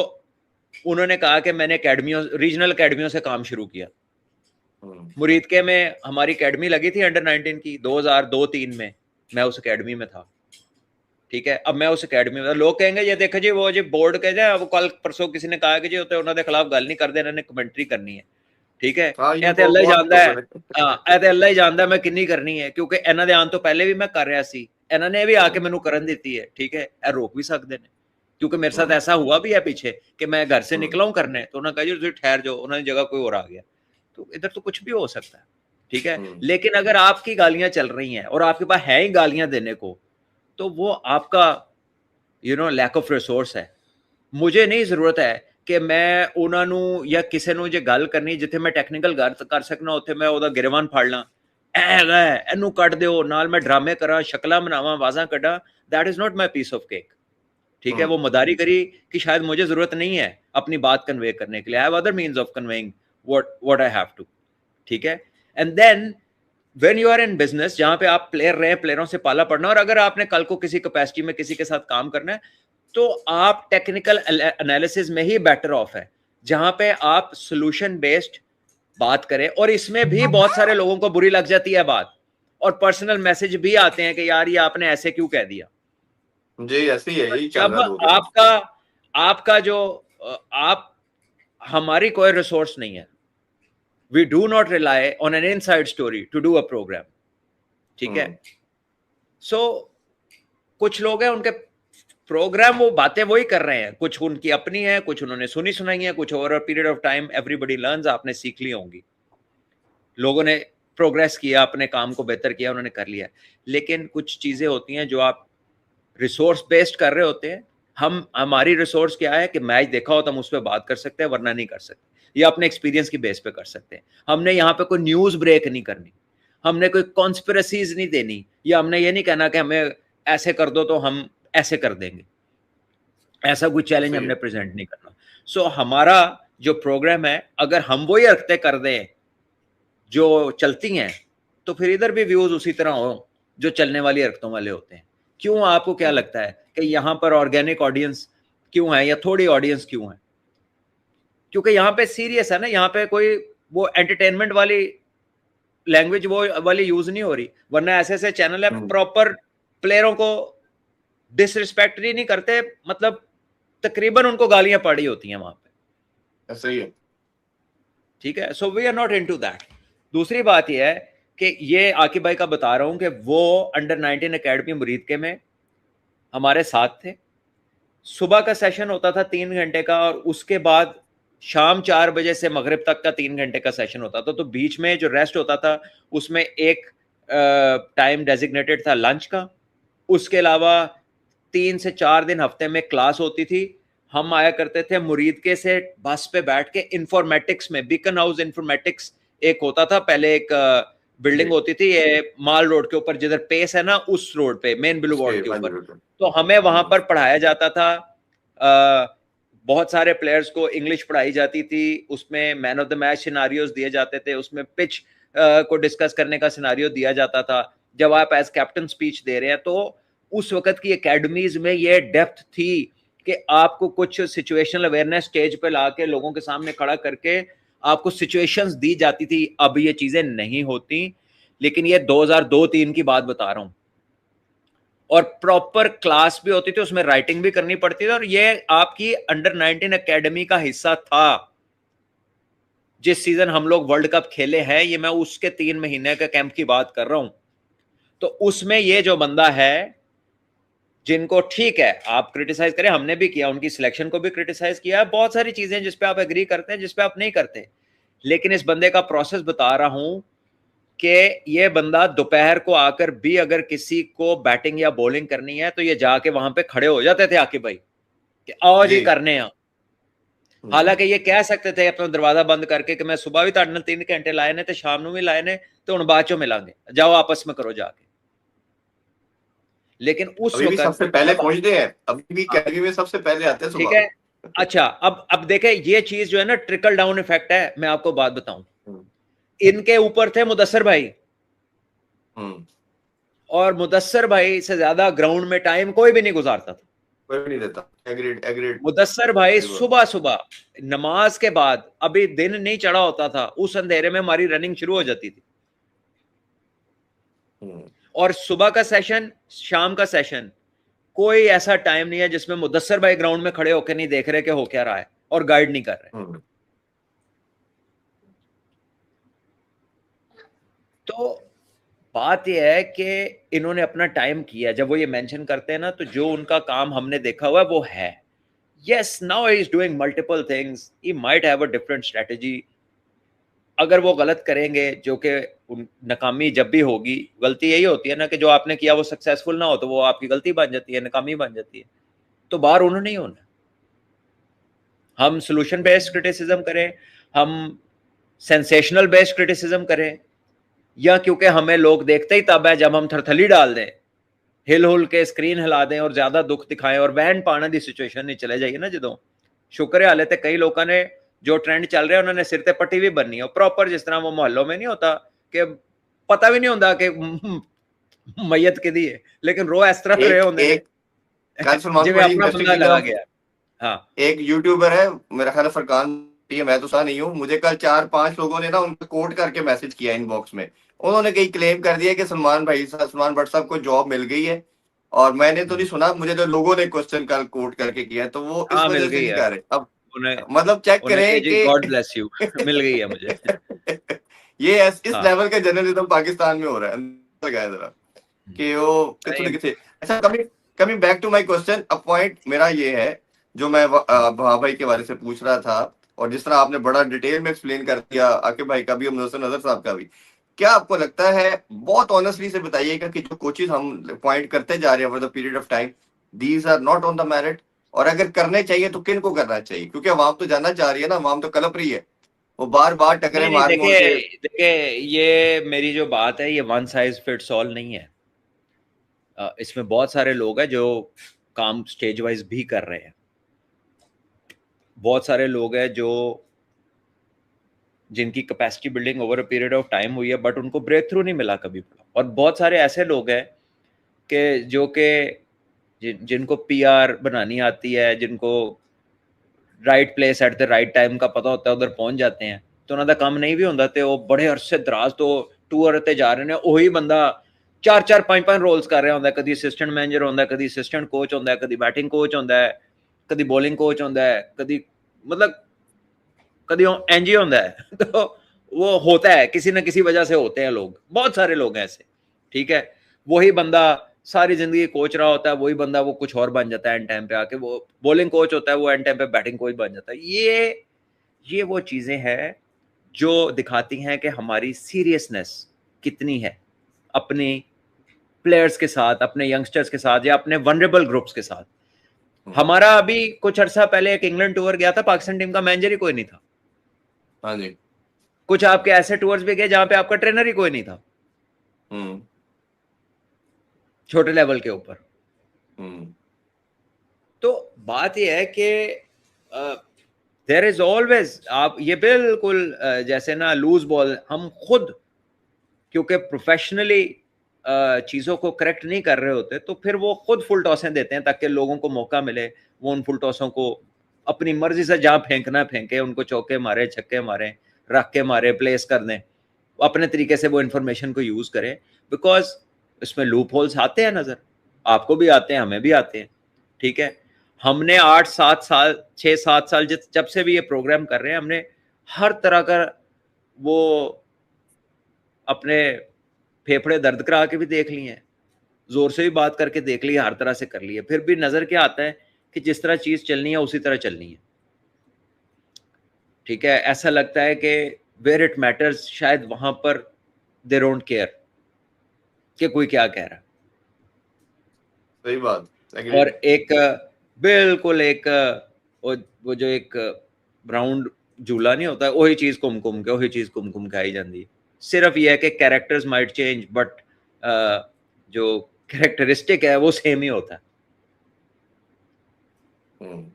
उन्होंने कहा कि मैंने अकेडमियों, रीजनल अकेडमियों से काम शुरू किया। मुरीद के में हमारी अकेडमी लगी थी अंडर 19 की 2002-3 में, मैं उस अकेडमी में था। ठीक है, अब मैं उस अकेडमी में, लोग कहेंगे ये देखो जी वो जी बोर्ड के जाए, वो कल परसों किसी ने कहा कि जी उन्होंने खिलाफ गल नहीं कर देना, इन्होंने कमेंट्री करनी है। ठीक है, अल्लाह ही जानता है मैं किन्नी करनी है, क्योंकि इन्हों दे आने तो पहले भी मैं कर रहा सी, ਇਹਨਾਂ ਨੇ भी आके मैनू करन दी है, ठीक है, ए रोक भी सकते हैं, क्योंकि मेरे साथ ऐसा हुआ भी है पीछे कि मैं घर से निकला हूँ करने, तो उन्होंने कहा जी तुम ठहर जाओ, उन्होंने जगह कोई और आ गया, तो इधर तो कुछ भी हो सकता है, ठीक है। लेकिन अगर आपकी गालियां चल रही हैं और आपके पास है ही गालियां देने को, तो वो आपका लैक ऑफ रिसोर्स है। मुझे नहीं जरूरत है कि मैं उन्होंने या किसी ਨੂੰ ਜੇ ਗੱਲ ਕਰਨੀ ਜਿੱਥੇ ਮੈਂ ਟੈਕਨੀਕਲ ਗੱਲ ਕਰ ਸਕਣਾ, ਉੱਥੇ ਮੈਂ ਉਹਦਾ ਗਿਰਵਾਨ ਫੜ ਲਾਂ, ਇਹਨੂੰ ਕੱਢ ਦਿਓ, ਨਾਲ ਮੈਂ ਡਰਾਮੇ ਕਰਾਂ, ਸ਼ਕਲਾਂ ਬਣਾਵਾਂ, ਆਵਾਜ਼ਾਂ ਕੱਢਾਂ, that is not my piece of cake, ठीक है। वो मदारी करी कि शायद मुझे जरूरत नहीं है अपनी बात कन्वे करने के लिए, I have other means of conveying what I have to, ठीक है। And then when you are in business, जहां पे आप प्लेयर रहे, प्लेयरों से पाला पड़ना, और अगर आपने कल को किसी कैपेसिटी में किसी के साथ काम करना है, तो आप टेक्निकल एनालिसिस में ही बेटर ऑफ है, जहां पे आप सोल्यूशन बेस्ड बात करें। और इसमें भी बहुत सारे लोगों को बुरी लग जाती है बात, और पर्सनल मैसेज भी आते हैं कि यार ये आपने ऐसे क्यों कह दिया जी, ऐसे ही है, यही चल जब रहा है। आपका जो आप हमारी कोई रिसोर्स नहीं है, we do not rely on an inside story to do a programme, ठीक है। सो कुछ लोग हैं, उनके प्रोग्राम वो बातें वही कर रहे हैं, कुछ उनकी अपनी है, कुछ उन्होंने सुनी सुनाई है, कुछ over a period of time everybody learns, आपने सीख ली होंगी, लोगों ने प्रोग्रेस किया, अपने काम को बेहतर किया, उन्होंने कर लिया। लेकिन कुछ चीजें होती हैं जो आप रिसोर्स बेस्ड कर रहे होते हैं, हमारी रिसोर्स क्या है कि मैच देखा हो तो हम उस पर बात कर सकते हैं, वरना नहीं कर सकते, या अपने एक्सपीरियंस की बेस पे कर सकते हैं। हमने यहाँ पे कोई न्यूज ब्रेक नहीं करनी, हमने कोई कॉन्स्पिरेसीज नहीं देनी, या हमने ये नहीं कहना कि हमें ऐसे कर दो तो हम ऐसे कर देंगे, ऐसा कोई चैलेंज हमने प्रेजेंट नहीं करना। सो हमारा जो प्रोग्राम है, अगर हम वही रखते कर दें जो चलती हैं, तो फिर इधर भी व्यूज उसी तरह हो जो चलने वाली हरकतों वाले होते हैं। क्यों, आपको क्या लगता है कि यहाँ पर ऑर्गेनिक ऑडियंस क्यों है, या थोड़ी ऑडियंस क्यों है? क्योंकि यहाँ पे सीरियस है ना, यहाँ पे कोई वो एंटरटेनमेंट वाली लैंग्वेज वो वाली यूज नहीं हो रही, वरना ऐसे ऐसे चैनल है प्रॉपर प्लेयरों को डिसरिस्पेक्ट नहीं करते, मतलब तकरीबन उनको गालियां पड़ी होती हैं वहां पे, ऐसा ही है, ठीक है। So we are not into that. दूसरी बात यह है कि ये आकिब भाई का बता रहा हूं कि वो अंडर 19 एकेडमी मुरीद के में हमारे साथ थे। सुबह का सेशन होता था 3 घंटे का, और उसके बाद शाम 4 बजे से मगरिब तक का 3 घंटे का सेशन होता था। तो बीच में जो रेस्ट होता था उसमें एक टाइम डेजिग्नेटेड था लंच का। उसके अलावा 3 से 4 दिन हफ्ते में क्लास होती थी। हम आया करते थे मुरीदके से बस पे बैठ के इंफॉर्मेटिक्स में, बीकन हाउस इंफॉर्मेटिक्स एक होता था पहले, एक बिल्डिंग होती थी ये माल रोड के ऊपर, जिधर पेस है ना, उस रोड पे, मेन बुलेवार्ड के ऊपर। तो हमें वहां पर पढ़ाया जाता था, बहुत सारे प्लेयर्स को इंग्लिश पढ़ाई जाती थी, उसमें man of the match scenarios दिए जाते थे, उसमें पिच को डिस्कस करने का सिनारियो दिया जाता था जब आप एज कैप्टन स्पीच दे रहे हैं। तो उस वक्त की एकेडमीज में ये डेप्थ थी कि आपको कुछ सिचुएशनल अवेयरनेस स्टेज पे लाके लोगों के सामने खड़ा करके आपको सिचुएशंस दी जाती थी। अब ये चीजें नहीं होती, लेकिन ये 2002-03 की बात बता रहा हूं। और प्रॉपर क्लास भी होती थी, उसमें राइटिंग भी करनी पड़ती थी, और ये आपकी अंडर 19 एकेडमी का हिस्सा था। जिस सीजन हम लोग वर्ल्ड कप खेले हैं, ये मैं उसके 3 महीने के कैंप की बात कर रहा हूं। तो उसमें ये जो बंदा है, जिनको ठीक है आप क्रिटिसाइज करें, हमने भी किया, उनकी सिलेक्शन को भी क्रिटिसाइज किया, बहुत सारी चीजें जिस पे आप एग्री करते हैं, जिस पे आप नहीं करते, लेकिन इस बंदे का प्रोसेस बता रहा हूं कि ये बंदा दोपहर को आकर भी अगर किसी को बैटिंग या बॉलिंग करनी है तो ये जाके वहां पे खड़े हो जाते थे आकिब भाई कि आओ जी करने हैं। हालांकि ये कह सकते थे अपना दरवाजा बंद करके कि मैं सुबह भी तुहाडे नाल 3 घंटे लाए ने ते शाम नूं भी लाए ने, तो हुण बाद चों मिलांगे, जाओ आपस में करो जाके। लेकिन उस अभी भी वक्त सबसे पहले पहुंचते हैं, अभी भी कैटेगरी में सबसे पहले आते हैं, ठीक है। अच्छा, अब देखें, ये चीज जो है ना, ट्रिकल डाउन इफेक्ट है। मैं आपको बात बताऊं, इनके ऊपर थे मुदस्सर भाई, और मुदस्सर भाई से ज्यादा ग्राउंड में टाइम कोई भी नहीं गुजारता था, कोई नहीं देता। एग्रीड। मुदस्सर भाई सुबह सुबह नमाज के बाद, अभी दिन नहीं चढ़ा होता था, उस अंधेरे में हमारी रनिंग शुरू हो जाती थी, और सुबह का सेशन, शाम का सेशन, कोई ऐसा टाइम नहीं है जिसमें मुदस्सर भाई ग्राउंड में खड़े होकर नहीं देख रहे कि हो क्या रहा है और गाइड नहीं कर रहे। तो बात यह है कि इन्होंने अपना टाइम किया। जब वो ये मेंशन करते हैं ना, तो जो उनका काम हमने देखा हुआ है वो है। Yes, now he is doing multiple things, he might have a different strategy. अगर वो गलत करेंगे, जो कि नाकामी जब भी होगी, गलती यही होती है ना कि जो आपने किया वो सक्सेसफुल ना हो तो वो आपकी गलती बन जाती है, नाकामी बन जाती है। तो बाहर उन्होंने ही होना। हम सोल्यूशन बेस्ड क्रिटिसिज्म करें, हम सेंसेशनल बेस्ड क्रिटिसिज्म करें, या क्योंकि हमें लोग देखते ही तब है जब हम थरथली डाल दें, हिल हुल के स्क्रीन हिला दें और ज्यादा दुख दिखाएं और वहन पाने दी सिचुएशन नहीं चले जाइए ना। जो शुक्र है हाले ते कई लोगों ने जो ट्रेंड चल रहा है उन्होंने सिर ते पट्टी भी बननी है प्रॉपर, जिस तरह वो मोहल्लों में नहीं होता कि पता भी नहीं होता कि मैयत किदी है, लेकिन रो इस तरह रहे एक होंगे ने एक कल सलमान जिवें बड़ी अपना इंटरेस्टिंग बंदा चीज लगा आप, गया। हाँ, एक यूट्यूबर है मेरा ख्याल है फरकान, मैं तो सा नहीं हूँ, मुझे कल 4-5 लोगों ने ना उनको कोट करके मैसेज किया इनबॉक्स में। उन्होंने कहीं क्लेम कर दिया कि सलमान भट्ट साहब को जॉब मिल गई है, और मैंने तो नहीं सुना, मुझे तो लोगों ने क्वेश्चन कल कोट करके किया है, तो वो इस हाँ मिल वजह से गई नहीं है। कर रहे अब। उन्हें मतलब चेक उन्हें कही करें जी गॉड कि ब्लेस यू मिल गई है मुझे। ये इस हाँ, लेवल का जर्नलिज्म पाकिस्तान में हो रहा है, अंदर लगा है जरा कि वो कितने नहीं, कितने। अच्छा, coming coming back to my question, a point मेरा ये है जो मैं भाई के बारे से पूछ रहा था, और जिस तरह आपने बड़ा डिटेल में एक्सप्लेन कर दिया आकिब भाई का भी और मुदस्सिर नजर साहब का भी, क्या आपको लगता है, बहुत ऑनेस्टली से बताइएगा, कि जो कोचेज हम पॉइंट करते जा रहे हैं over the period of time, these are not on the merit, और अगर करने चाहिए तो किन को करना चाहिए, क्योंकि अवाम तो जानना चाह रही है ना, अवाम तो कलप रही है, वो बार बार टकरे नहीं, मार मोड़ देखिए के। देखिए, ये मेरी जो बात है ये वन साइज फिट्स ऑल नहीं है। इसमें बहुत सारे लोग हैं जो काम स्टेज वाइज भी कर रहे हैं। बहुत सारे लोग हैं जो जिनकी capacity building over a period of time हुई है, बट उनको ब्रेक थ्रू नहीं मिला कभी। और बहुत सारे ऐसे लोग हैं कि जो कि जिनको पीआर बनानी आती है, जिनको right place at the right time का पता होता है, उधर पहुंच जाते हैं। तो उन्होंने काम नहीं भी होंदा ते वो बड़े अरसे दराज तो टूर ते जा रहे हैं, ਉਹੀ ਬੰਦਾ 4-4 5-5 रोल्स कर रहा ਹੁੰਦਾ। कभी असिस्टेंट मैनेजर ਹੁੰਦਾ, कभी असिस्टेंट कोच ਹੁੰਦਾ, कभी बैटिंग कोच ਹੁੰਦਾ, कभी बॉलिंग कोच ਹੁੰਦਾ, कभी मतलब कभी एनजी ਹੁੰਦਾ। तो वो होता है, किसी ना किसी वजह से होते हैं लोग, बहुत सारे लोग हैं ऐसे। ठीक है, वही बंदा सारी जिंदगी कोच रहा होता है, वही बंदा वो कुछ और बन जाता है एंड टाइम पे आके। वो बॉलिंग कोच होता है, वो एंड टाइम पे बैटिंग कोच बन जाता है। ये वो चीजें हैं जो दिखाती हैं कि हमारी सीरियसनेस कितनी है अपने प्लेयर्स के साथ, अपने यंगस्टर्स के साथ, या अपने वनरेबल ग्रुप्स के साथ। हमारा अभी कुछ अर्सा पहले एक इंग्लैंड टूर गया था, पाकिस्तान टीम का मैनेजर ही कोई नहीं था। हाँ जी। कुछ आपके ऐसे टूर्स भी गए जहां पे आपका ट्रेनर ही कोई नहीं था, हम्म। छोटे लेवल के ऊपर। हम्म। तो बात यह है कि देयर इज ऑलवेज, आप ये बिल्कुल जैसे ना लूज बॉल, हम खुद क्योंकि प्रोफेशनली चीज़ों को करेक्ट नहीं कर रहे होते, तो फिर वो खुद फुल टॉसें देते हैं ताकि लोगों को मौका मिले, वो उन फुल टॉसों को अपनी मर्जी से जहाँ फेंकना फेंके, उनको चौके मारे, छक्के मारे, रख के मारे, प्लेस कर दें, अपने तरीके से वो इन्फॉर्मेशन को यूज़ करें। बिकॉज इसमें लूप होल्स आते हैं नज़र, आपको भी आते हैं, हमें भी आते हैं। ठीक है, हमने 8-7 साल 6-7 साल जब से भी ये प्रोग्राम कर रहे हैं, हमने हर तरह का वो अपने फेफड़े दर्द करा के भी देख लिए हैं, जोर से भी बात करके देख लिया, हर तरह से कर लिया, फिर भी नजर क्या आता है कि जिस तरह चीज चलनी है उसी तरह चलनी है। ठीक है, ऐसा लगता है कि वेयर इट मैटर्स, शायद वहां पर दे डोंट केयर कि कोई क्या कह रहा है। सही बात, और एग्रीड। एक बिल्कुल एक वो जो एक राउंड झूला नहीं होता, वही चीज घूम घूम के, वही चीज घूम घूम के आई जाती है। सिर्फ यह है कि कैरेक्टर्स माइट चेंज, बट जो कैरेक्टरिस्टिक है वो सेम ही होता है।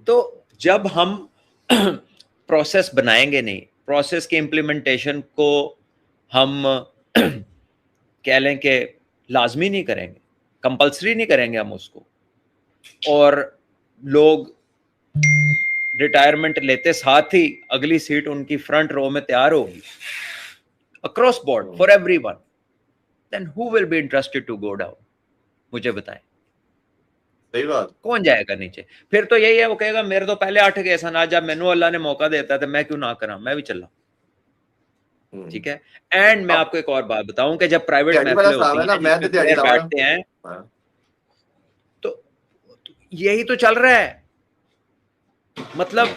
तो जब हम प्रोसेस बनाएंगे नहीं, प्रोसेस की इम्प्लीमेंटेशन को हम कह लें कि लाजमी नहीं करेंगे, कंपल्सरी नहीं करेंगे हम उसको, और लोग रिटायरमेंट लेते साथ ही अगली सीट उनकी फ्रंट रो में तैयार होगी across board for everyone, then who will be interested to go down? मुझे बताएं, सही बात। कौन जाएगा नीचे? फिर तो यही है, वो कहेगा मेरे तो पहले 8 गए सन, आज जब मैनू अल्लाह ने मौका देता है तो मैं क्यों ना करा, मैं भी चला। ठीक है। एंड मैं आपको एक और बात बताऊं कि जब प्राइवेट दिहाड़ी वाला महफिलें साहब होती है ना, हैं मैं तो जिसमें दिहाड़ी प्लेयर लावा ना। बैठते हैं, हाँ। तो यही तो चल रहा है। मतलब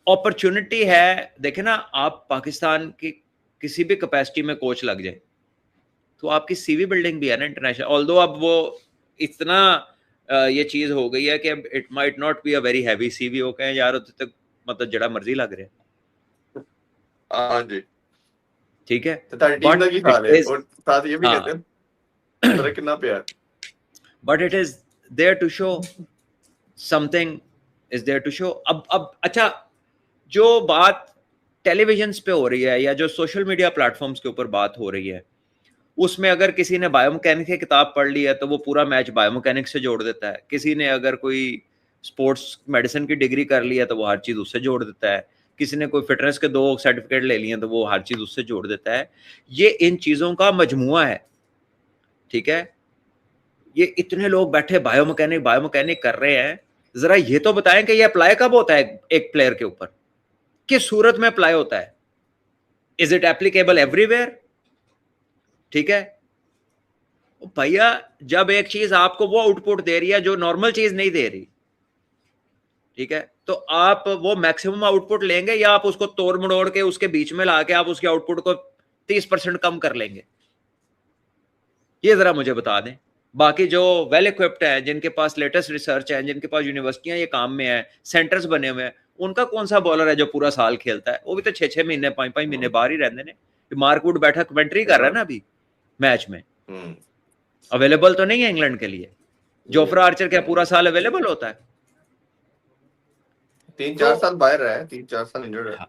अपॉर्चुनिटी है। देखे ना, आप पाकिस्तान की किसी भी कैपेसिटी में कोच लग जाए तो आपकी सीवी बिल्डिंग भी है ना इंटरनेशनल। ऑल्दो अब वो इतना ये चीज हो गई है कि अब it might not be a very heavy CV. हो गए यार तक, मतलब जड़ा मर्जी लग रहा है, हाँ जी। ठीक है। तो तारी टीम बट का की इट हाल है, इज, और साथ ये भी कहते हाँ, हैं फर्क कितना प्यार। But it is there to show something, is there to show. अब अच्छा, जो बात टेलीविजन पे हो रही है या जो सोशल मीडिया प्लेटफॉर्म्स के ऊपर बात हो रही है, उसमें अगर किसी ने बायोमैकेनिक्स की किताब पढ़ ली है तो वो पूरा मैच बायोमैकेनिक्स से जोड़ देता है। किसी ने अगर कोई स्पोर्ट्स मेडिसिन की डिग्री कर ली है तो वो हर चीज उससे जोड़ देता है। किसी ने कोई फिटनेस के 2 सर्टिफिकेट ले लिए तो वो हर चीज उससे जोड़ देता है। ये इन चीजों का मजमुआ है, ठीक है। ये इतने लोग बैठे बायोमैकेनिक बायोमैकेनिक कर रहे हैं, जरा ये तो बताएं कि ये अप्लाई कब होता है एक प्लेयर के ऊपर, किस सूरत में अप्लाई होता है, इज इट एप्लीकेबल एवरीवेयर, ठीक है। भैया जब एक चीज आपको वो आउटपुट दे रही है जो नॉर्मल चीज नहीं दे रही, ठीक है, तो आप वो मैक्सिमम आउटपुट लेंगे या आप उसको तोड़ मड़ोड़ के उसके बीच में लाके आप उसके आउटपुट को 30% कम कर लेंगे? ये जरा मुझे बता दें। बाकी जो वेल इक्विप्ड है, जिनके पास लेटेस्ट रिसर्च है, जिनके पास यूनिवर्सिटियां ये काम में है, सेंटर्स बने हुए हैं, उनका कौन सा बॉलर है जो पूरा साल खेलता है? वो भी तो 6-6 महीने 5-5 महीने बाहर ही रहते हैं। मार्कवुड बैठा कमेंट्री कर रहा है ना अभी मैच में, अवेलेबल तो नहीं है इंग्लैंड के लिए। जोफ्रा आर्चर क्या पूरा साल अवेलेबल होता है? 3-4 साल बाहर रहा है, 3-4 साल इंजर्ड है।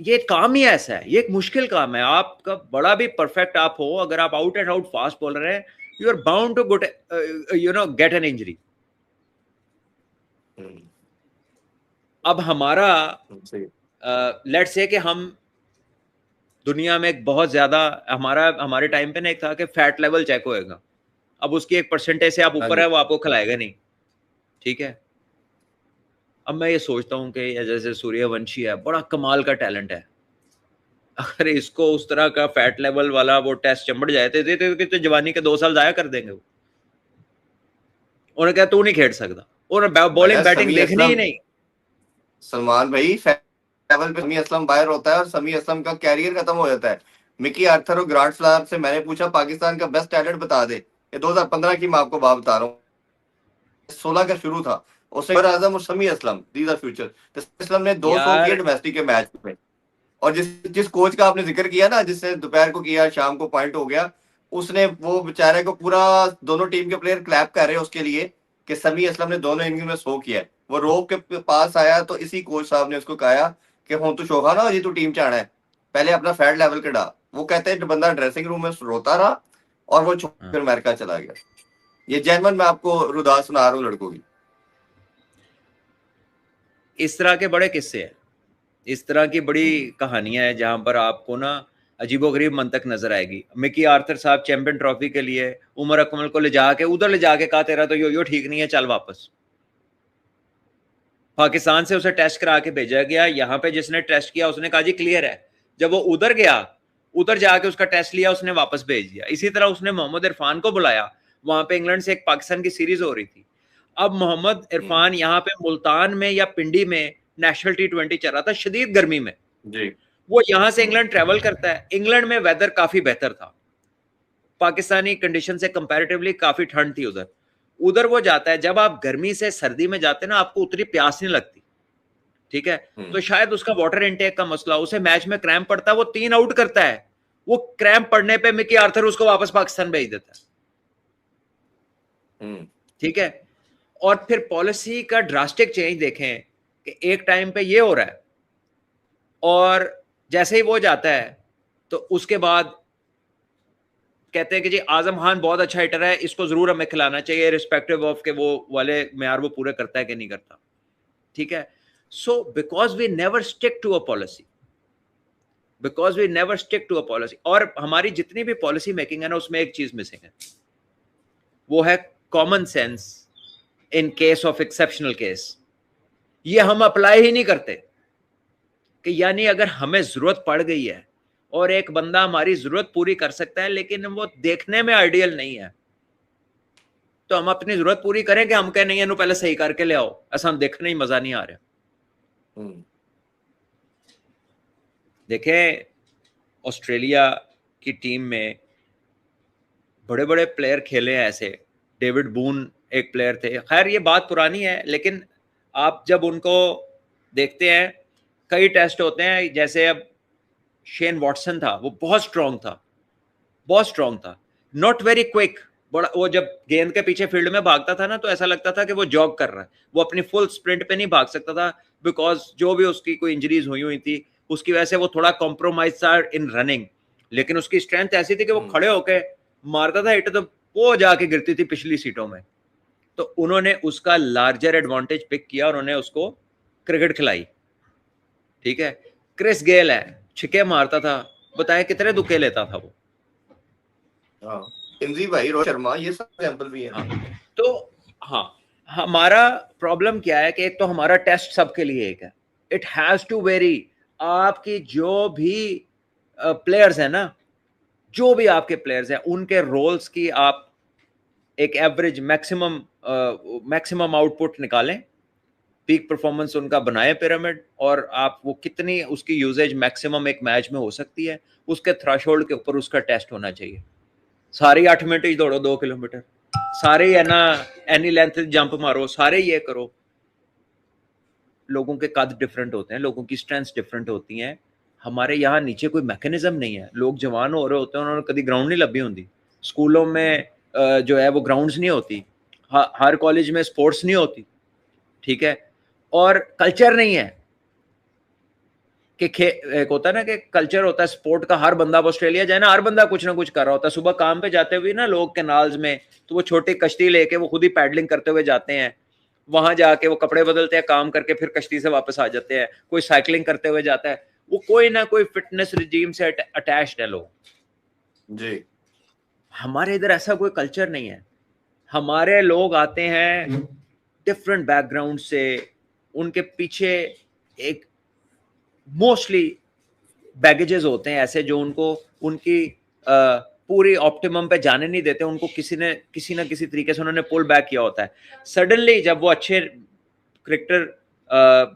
ये काम ही ऐसा है, ये एक मुश्किल काम है। आपका बड़ा भी परफेक्ट आप हो, अगर आप out and out fast bowler है, you are bound to get an injury. अब हमारा लेट्स से कि हम दुनिया में एक बहुत ज्यादा, हमारे टाइम पे ना एक था कि फैट लेवल चेक होएगा। अब उसकी एक परसेंटेज से आप हाँ ऊपर जी। है वो आपको खिलाएगा नहीं, ठीक है। अब मैं ये सोचता हूँ कि जैसे सूर्यवंशी है, बड़ा कमाल का टैलेंट है, अगर इसको उस तरह का फैट लेवल वाला वो टेस्ट चमड़ जाए तो जवानी के 2 साल जाया कर देंगे वो। उन्हें क्या तू नहीं खेल सकता, उन्हें बॉलिंग भैया बैटिंग समी देखनी ही असलम, नहीं। सलमान भाई लेवल पे समी असलम बाहर होता है और समी असलम का कैरियर खत्म हो जाता है। मिकी आर्थर और ग्रांट स्लैम से मैंने पूछा पाकिस्तान का बेस्ट टैलेंट बता दे, ये 2015 की मैं आपको बात बता रहा हूँ, 16 का शुरू था। उससे आजम और समी असलम, दीज आर फ्यूचर। तो समी असलम ने 200 किए यार डोमेस्टिक के मैच में। और जिस जिस कोच का आपने जिक्र किया ना, जिसने दोपहर को किया शाम को पॉइंट हो गया, उसने वो बेचारे को पूरा, दोनों टीम के प्लेयर क्लैप कर रहे हैं उसके लिए कि समी असलम ने दोनों इनिंग में 100 किया है। वो रोक के पास आया तो इसी कोच साहब ने उसको कहा कि हूं तू शोखा ना जी, तू टीम च आना है, पहले अपना फैट लेवल कटा। वो कहते हैं बंदा ड्रेसिंग रूम में रोता रहा और वो हाँ, फिर अमेरिका चला गया। ये जैनवन मैं आपको रुदा सुना रहा हूँ लड़कों की। इस तरह के बड़े किस्से हैं, इस तरह की बड़ी कहानियां हैं जहां पर आपको ना अजीबोगरीब मंतक नजर आएगी। मिकी आर्थर साहब चैंपियन ट्रॉफी के लिए उमर अकमल को ले जाके उधर ले जाके कहा तेरा तो यो ठीक नहीं है, चल वापस। पाकिस्तान से उसे टेस्ट करा के भेजा गया, यहाँ पे जिसने टेस्ट किया उसने कहा जी क्लियर है। जब वो उधर गया, उधर जाके उसका टेस्ट लिया, उसने वापस भेज दिया। इसी तरह उसने मोहम्मद इरफान को बुलाया, वहां पे इंग्लैंड से एक पाकिस्तान की सीरीज हो रही थी। अब मोहम्मद इरफान यहाँ पे मुल्तान में या पिंडी में नेशनल T20 चल रहा था शदीद गर्मी में। जी। वो यहां से इंग्लैंड ट्रेवल करता है। इंग्लैंड में वेदर काफी बेहतर था, पाकिस्तानी कंडीशन से कंपैरेटिवली काफी ठंड थी उधर। उधर वो जाता है, जब आप गर्मी से सर्दी में जाते हैं ना आपको उतनी प्यास नहीं लगती, ठीक है। तो शायद उसका वाटर इनटेक का मसला, उसे मैच में क्रैम्प पड़ता है, वो 3 आउट करता है। वो क्रैम्प पड़ने पे मिकी आर्थर उसको वापस पाकिस्तान भेज देता है, ठीक है। और फिर पॉलिसी का ड्रास्टिक चेंज देखें कि एक टाइम पे ये हो रहा है और जैसे ही वो जाता है तो उसके बाद कहते हैं कि जी आजम खान बहुत अच्छा हिटर है, इसको जरूर हमें खिलाना चाहिए, रिस्पेक्टिव ऑफ के वो वाले म्यार वो पूरे करता है कि नहीं करता, ठीक है। So because we never stick to a policy, because we never stick to a policy, और हमारी जितनी भी पॉलिसी मेकिंग है ना उसमें एक चीज मिसिंग है, वो है common sense in case of exceptional case. ये हम अप्लाई ही नहीं करते। कि यानी अगर हमें जरूरत पड़ गई है और एक बंदा हमारी जरूरत पूरी कर सकता है लेकिन वो देखने में आइडियल नहीं है, तो हम अपनी जरूरत पूरी करें कि हम कहें नहीं इन्हों पहले सही करके ले आओ, ऐसा हम देखने ही मजा नहीं आ रहा। देखें ऑस्ट्रेलिया की टीम में बड़े बड़े प्लेयर खेले हैं ऐसे, डेविड बून एक प्लेयर थे, खैर ये बात पुरानी है, लेकिन आप जब उनको देखते हैं, कई टेस्ट होते हैं, जैसे अब शेन वॉटसन था, वो बहुत स्ट्रांग था, नॉट वेरी क्विक, बड़ा वो जब गेंद के पीछे फील्ड में भागता था ना तो ऐसा लगता था कि वो जॉग कर रहा है, वो अपनी फुल स्प्रिंट पे नहीं भाग सकता था, बिकॉज जो भी उसकी कोई इंजरीज हुई थी उसकी वजह से वो थोड़ा कॉम्प्रोमाइज था इन रनिंग, लेकिन उसकी स्ट्रेंथ ऐसी थी कि वो खड़े होके मारता था हिट तो वो जाके गिरती थी पिछली सीटों में। तो उन्होंने उसका लार्जर एडवांटेज पिक किया, उन्होंने उसको क्रिकेट खिलाई। ठीक है, क्रिस गेल है, छिके मारता था, बताएं कितने दुक्के लेता था वो। भाई, रोहित शर्मा, ये सब एग्जांपल भी है। हाँ, तो हाँ, हमारा प्रॉब्लम क्या है कि एक तो हमारा टेस्ट सबके लिए एक है, इट हैज टू वेरी। आपकी जो भी प्लेयर्स है ना, जो भी आपके प्लेयर्स हैं उनके रोल्स की आप एक एवरेज मैक्सिमम आउटपुट निकालें, पीक परफॉर्मेंस उनका बनाएं पिरामिड, और आप वो कितनी उसकी यूजेज मैक्सिमम एक मैच में हो सकती है, उसके थ्रेशोल्ड के ऊपर उसका टेस्ट होना चाहिए। सारे 8 मिनट ही दौड़ो 2 किलोमीटर, सारे है ना एनी लेंथ जंप मारो, सारे ये करो। लोगों के कद डिफरेंट होते हैं, लोगों की स्ट्रेंथ डिफरेंट होती हैं। हमारे यहाँ नीचे कोई मैकेनिज्म नहीं है, लोग जवान हो रहे होते हैं, उन्होंने कभी ग्राउंड नहीं लभी होती, स्कूलों में जो है वो ग्राउंड्स नहीं होती, हर कॉलेज में स्पोर्ट्स नहीं होती, ठीक है, और कल्चर नहीं है कि एक होता है ना कि कल्चर होता है स्पोर्ट का, हर बंदा ऑस्ट्रेलिया जाए ना, हर बंदा कुछ ना कुछ कर रहा होता है। सुबह काम पे जाते हुए ना लोग कैनाल्स में, तो वो छोटी कश्ती लेके वो खुद ही पैडलिंग करते हुए जाते हैं, वहां जाके वो कपड़े बदलते हैं, काम करके फिर कश्ती से वापस आ जाते हैं, कोई साइकिलिंग करते हुए जाता है, वो कोई ना कोई फिटनेस रिजीम से अटैच्ड है लोग जी। हमारे इधर ऐसा कोई कल्चर नहीं है। हमारे लोग आते हैं डिफरेंट बैकग्राउंड से, उनके पीछे एक मोस्टली बैगेजेस होते हैं ऐसे जो उनको उनकी पूरी ऑप्टिमम पे जाने नहीं देते, उनको किसी ना किसी तरीके से उन्होंने पुल बैक किया होता है। सडनली जब वो अच्छे क्रिकेटर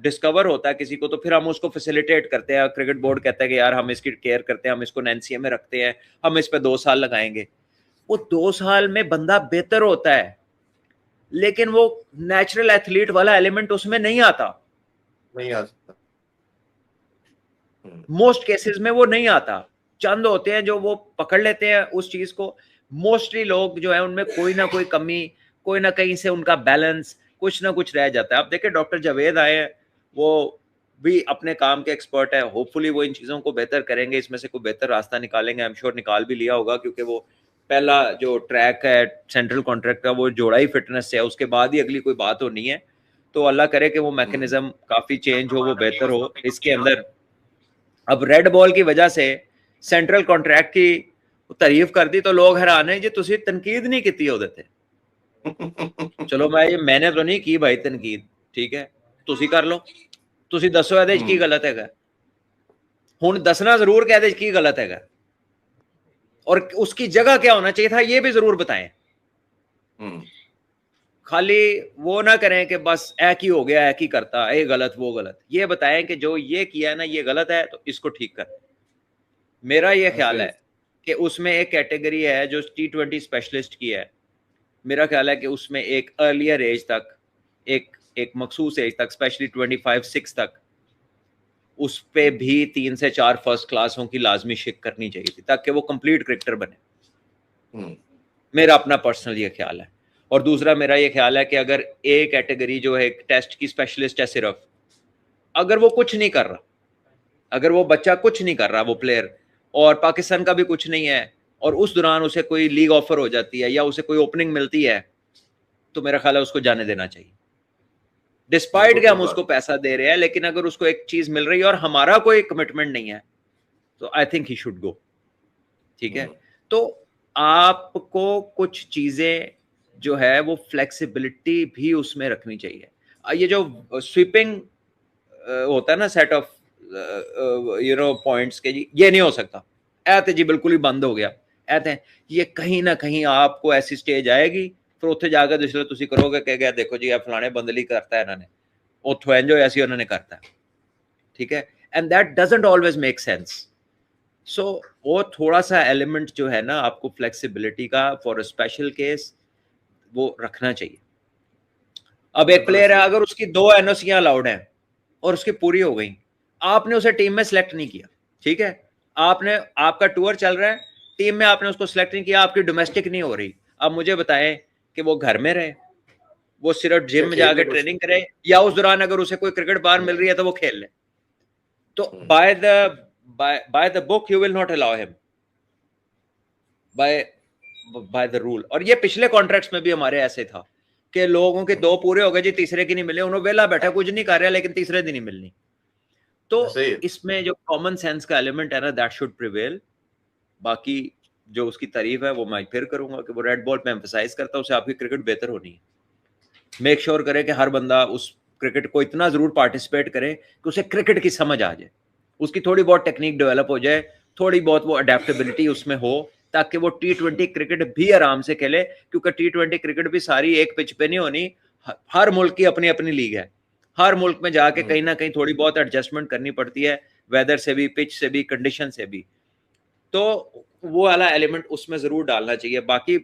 डिस्कवर होता है किसी को, तो फिर हम उसको फैसिलिटेट करते हैं, क्रिकेट बोर्ड कहता है कि यार हम इसकी केयर करते हैं, हम इसको एनसीए में रखते हैं, हम इस पे 2 साल लगाएंगे। वो 2 साल में बंदा बेहतर होता है, लेकिन वो नेचुरल एथलीट वाला एलिमेंट उसमें नहीं आता, नहीं आ सकता। मोस्ट केसेस में वो नहीं आता। चंद होते हैं जो वो पकड़ लेते हैं उस चीज को, मोस्टली लोग जो है उनमें कोई ना कोई कमी, कोई ना कहीं से उनका बैलेंस कुछ ना कुछ रह जाता है। आप देखिए डॉक्टर जावेद आए हैं, वो भी अपने काम के एक्सपर्ट है, होपफुली वो इन चीजों को बेहतर करेंगे, इसमें से कोई बेहतर रास्ता निकालेंगे, आई एम श्योर निकाल भी लिया होगा, क्योंकि वो पहला जो ट्रैक है सेंट्रल कॉन्ट्रैक्ट का वो जोड़ा ही फिटनेस से है, उसके बाद ही अगली कोई बात होनी है। तो अल्लाह करे कि वो मैकेनिज्म काफी चेंज हो, वो बेहतर हो इसके अंदर। अब रेड बॉल की वजह से सेंट्रल कॉन्ट्रैक्ट की तारीफ कर दी तो लोग हैरान है जी, तुसी तनकीद नहीं की ਉਹਦੇ ਤੇ। चलो मैंने तो नहीं की भाई तनकीद, ठीक है, तुसी कर लो, तुसी दसो ਇਹਦੇ ਕੀ गलत हैगा, ਹੁਣ दसना जरूर कि ਇਹਦੇ ਕੀ गलत हैगा, और उसकी जगह क्या होना चाहिए था ये भी जरूर बताएं। खाली वो ना करें कि बस एक ही हो गया, एक ही करता, ये गलत वो गलत, ये बताएं कि जो ये किया है ना ये गलत है तो इसको ठीक कर। मेरा ये ख्याल है कि उसमें एक कैटेगरी है जो T20 स्पेशलिस्ट की है, मेरा ख्याल है कि उसमें एक अर्लियर एज तक, एक मखसूस एज तक, स्पेशली 25-6 तक, उस पे भी 3 से 4 फर्स्ट क्लासों की लाजमी शिक करनी चाहिए थी ताकि वो कंप्लीट क्रिकेटर बने। मेरा अपना पर्सनल ये ख्याल है। और दूसरा मेरा ये ख्याल है कि अगर ए कैटेगरी जो है टेस्ट की स्पेशलिस्ट है सिर्फ, अगर वो कुछ नहीं कर रहा, अगर वो बच्चा कुछ नहीं कर रहा, वो प्लेयर, और पाकिस्तान का भी कुछ नहीं है, और उस दौरान उसे कोई लीग ऑफर हो जाती है या उसे कोई ओपनिंग मिलती है, तो मेरा ख्याल है उसको जाने देना चाहिए, डिस्पाइट कि हम उसको पैसा दे रहे हैं। लेकिन अगर उसको एक चीज मिल रही है और हमारा कोई कमिटमेंट नहीं है तो I think he should go. ठीक है, तो आपको कुछ चीजें जो है वो फ्लेक्सिबिलिटी भी उसमें रखनी चाहिए। ये जो स्वीपिंग होता है ना, सेट ऑफ पॉइंट्स के जी ये नहीं हो सकता, ऐते जी बिल्कुल ही बंद हो गया, ऐते ये कहीं ना कहीं आपको ऐसी स्टेज आएगी फिर उत्थे जाकर जिसले तुसी करोगे कहेगा देखो जी फलाने बंदली करता है इन्होंने उतो एंजॉय ऐसी उन्होंने करता है, ठीक है, and that doesn't always make sense. So वो थोड़ा सा एलिमेंट जो है ना आपको फ्लेक्सिबिलिटी का फॉर अ स्पेशल केस वो रखना चाहिए। अब एक प्लेयर है अगर उसकी 2 एनओसियां अलाउड हैं और उसकी पूरी हो गई, आपने उसे टीम में सेलेक्ट नहीं किया, ठीक है, आपने आपका टूर चल रहा है, टीम में आपने उसको सेलेक्ट नहीं किया, आपकी डोमेस्टिक नहीं हो रही, अब मुझे बताएं कि वो घर में रहे, वो सिर्फ जिम में जाकर ट्रेनिंग करे या उस दौरान अगर उसे कोई क्रिकेट बार मिल रही है तो वो खेल ले। तो by the book you will not allow him by the rule. और ये पिछले कॉन्ट्रैक्ट्स में भी हमारे ऐसे था कि लोगों के 2 पूरे हो गए जी, तीसरे की नहीं मिले, उन्होंने वेला बैठा कुछ नहीं कर रहा लेकिन तीसरे दिन ही मिलनी। तो इसमें जो कॉमन सेंस का एलिमेंट है ना दैट शुड प्रिवेल। बाकी जो उसकी तारीफ है वो मैं फिर करूंगा कि वो रेड बॉल पे एम्फसाइज करता है, उससे आपकी क्रिकेट बेहतर होनी है। मेक श्योर करे कि हर बंदा उस क्रिकेट को इतना जरूर पार्टिसिपेट करे कि उसे क्रिकेट की समझ आ जाए, उसकी थोड़ी बहुत टेक्निक डेवलप हो जाए, थोड़ी बहुत वो अडेप्टेबिलिटी उसमें हो, ताकि वो T20 क्रिकेट भी आराम से खेले, क्योंकि T20 क्रिकेट भी सारी एक पिच पे नहीं होनी, हर मुल्क की अपनी अपनी लीग है, हर मुल्क में जाके कहीं ना कहीं थोड़ी बहुत एडजस्टमेंट करनी पड़ती है, वेदर से भी, पिच से भी, कंडीशन से भी। तो वो वाला एलिमेंट उसमें जरूर डालना चाहिए। बाकी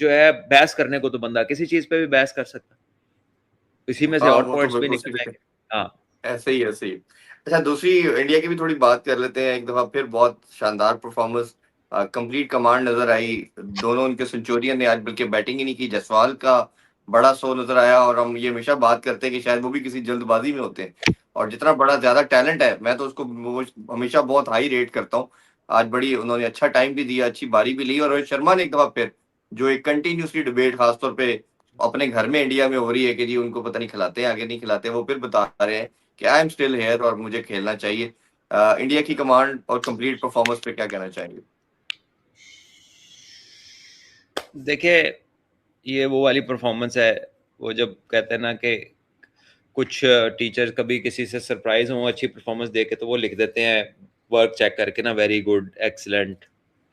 जो है बहस करने को तो बंदा किसी चीज पे भी बहस कर सकता, इसी में से और पॉइंट्स भी निकल जाएंगे। हाँ ऐसे ही ऐसे ही। अच्छा, दूसरी इंडिया की भी थोड़ी बात कर लेते हैं एक दफा फिर। बहुत शानदार परफॉर्मेंस, कंप्लीट कमांड नजर आई। दोनों उनके सेंचुरियन ने आज बल्कि बैटिंग ही नहीं की। जायसवाल का बड़ा शो नजर आया, और हम ये हमेशा बात करते हैं कि शायद वो भी किसी जल्दबाजी में होते हैं, और जितना बड़ा ज्यादा टैलेंट है मैं तो उसको हमेशा बहुत हाई रेट करता हूँ। आज बड़ी उन्होंने अच्छा टाइम भी दिया, अच्छी बारी भी ली। और रोहित शर्मा ने एक दफा फिर जो एक कंटिन्यूसली डिबेट खासतौर पे अपने घर में इंडिया में हो रही है कि जी उनको पता नहीं खिलाते हैं आगे नहीं खिलाते, वो फिर बता रहे हैं कि आई एम स्टिल हेयर और मुझे खेलना चाहिए। इंडिया की कमांड और कंप्लीट परफॉर्मेंस पे क्या कहना चाहेंगे? देखिए ये वो वाली परफॉर्मेंस है, वो जब कहते हैं ना कि कुछ टीचर कभी किसी से सरप्राइज हो अच्छी परफॉर्मेंस दे के तो वो लिख देते हैं वर्क चेक करके ना, वेरी गुड, एक्सीलेंट,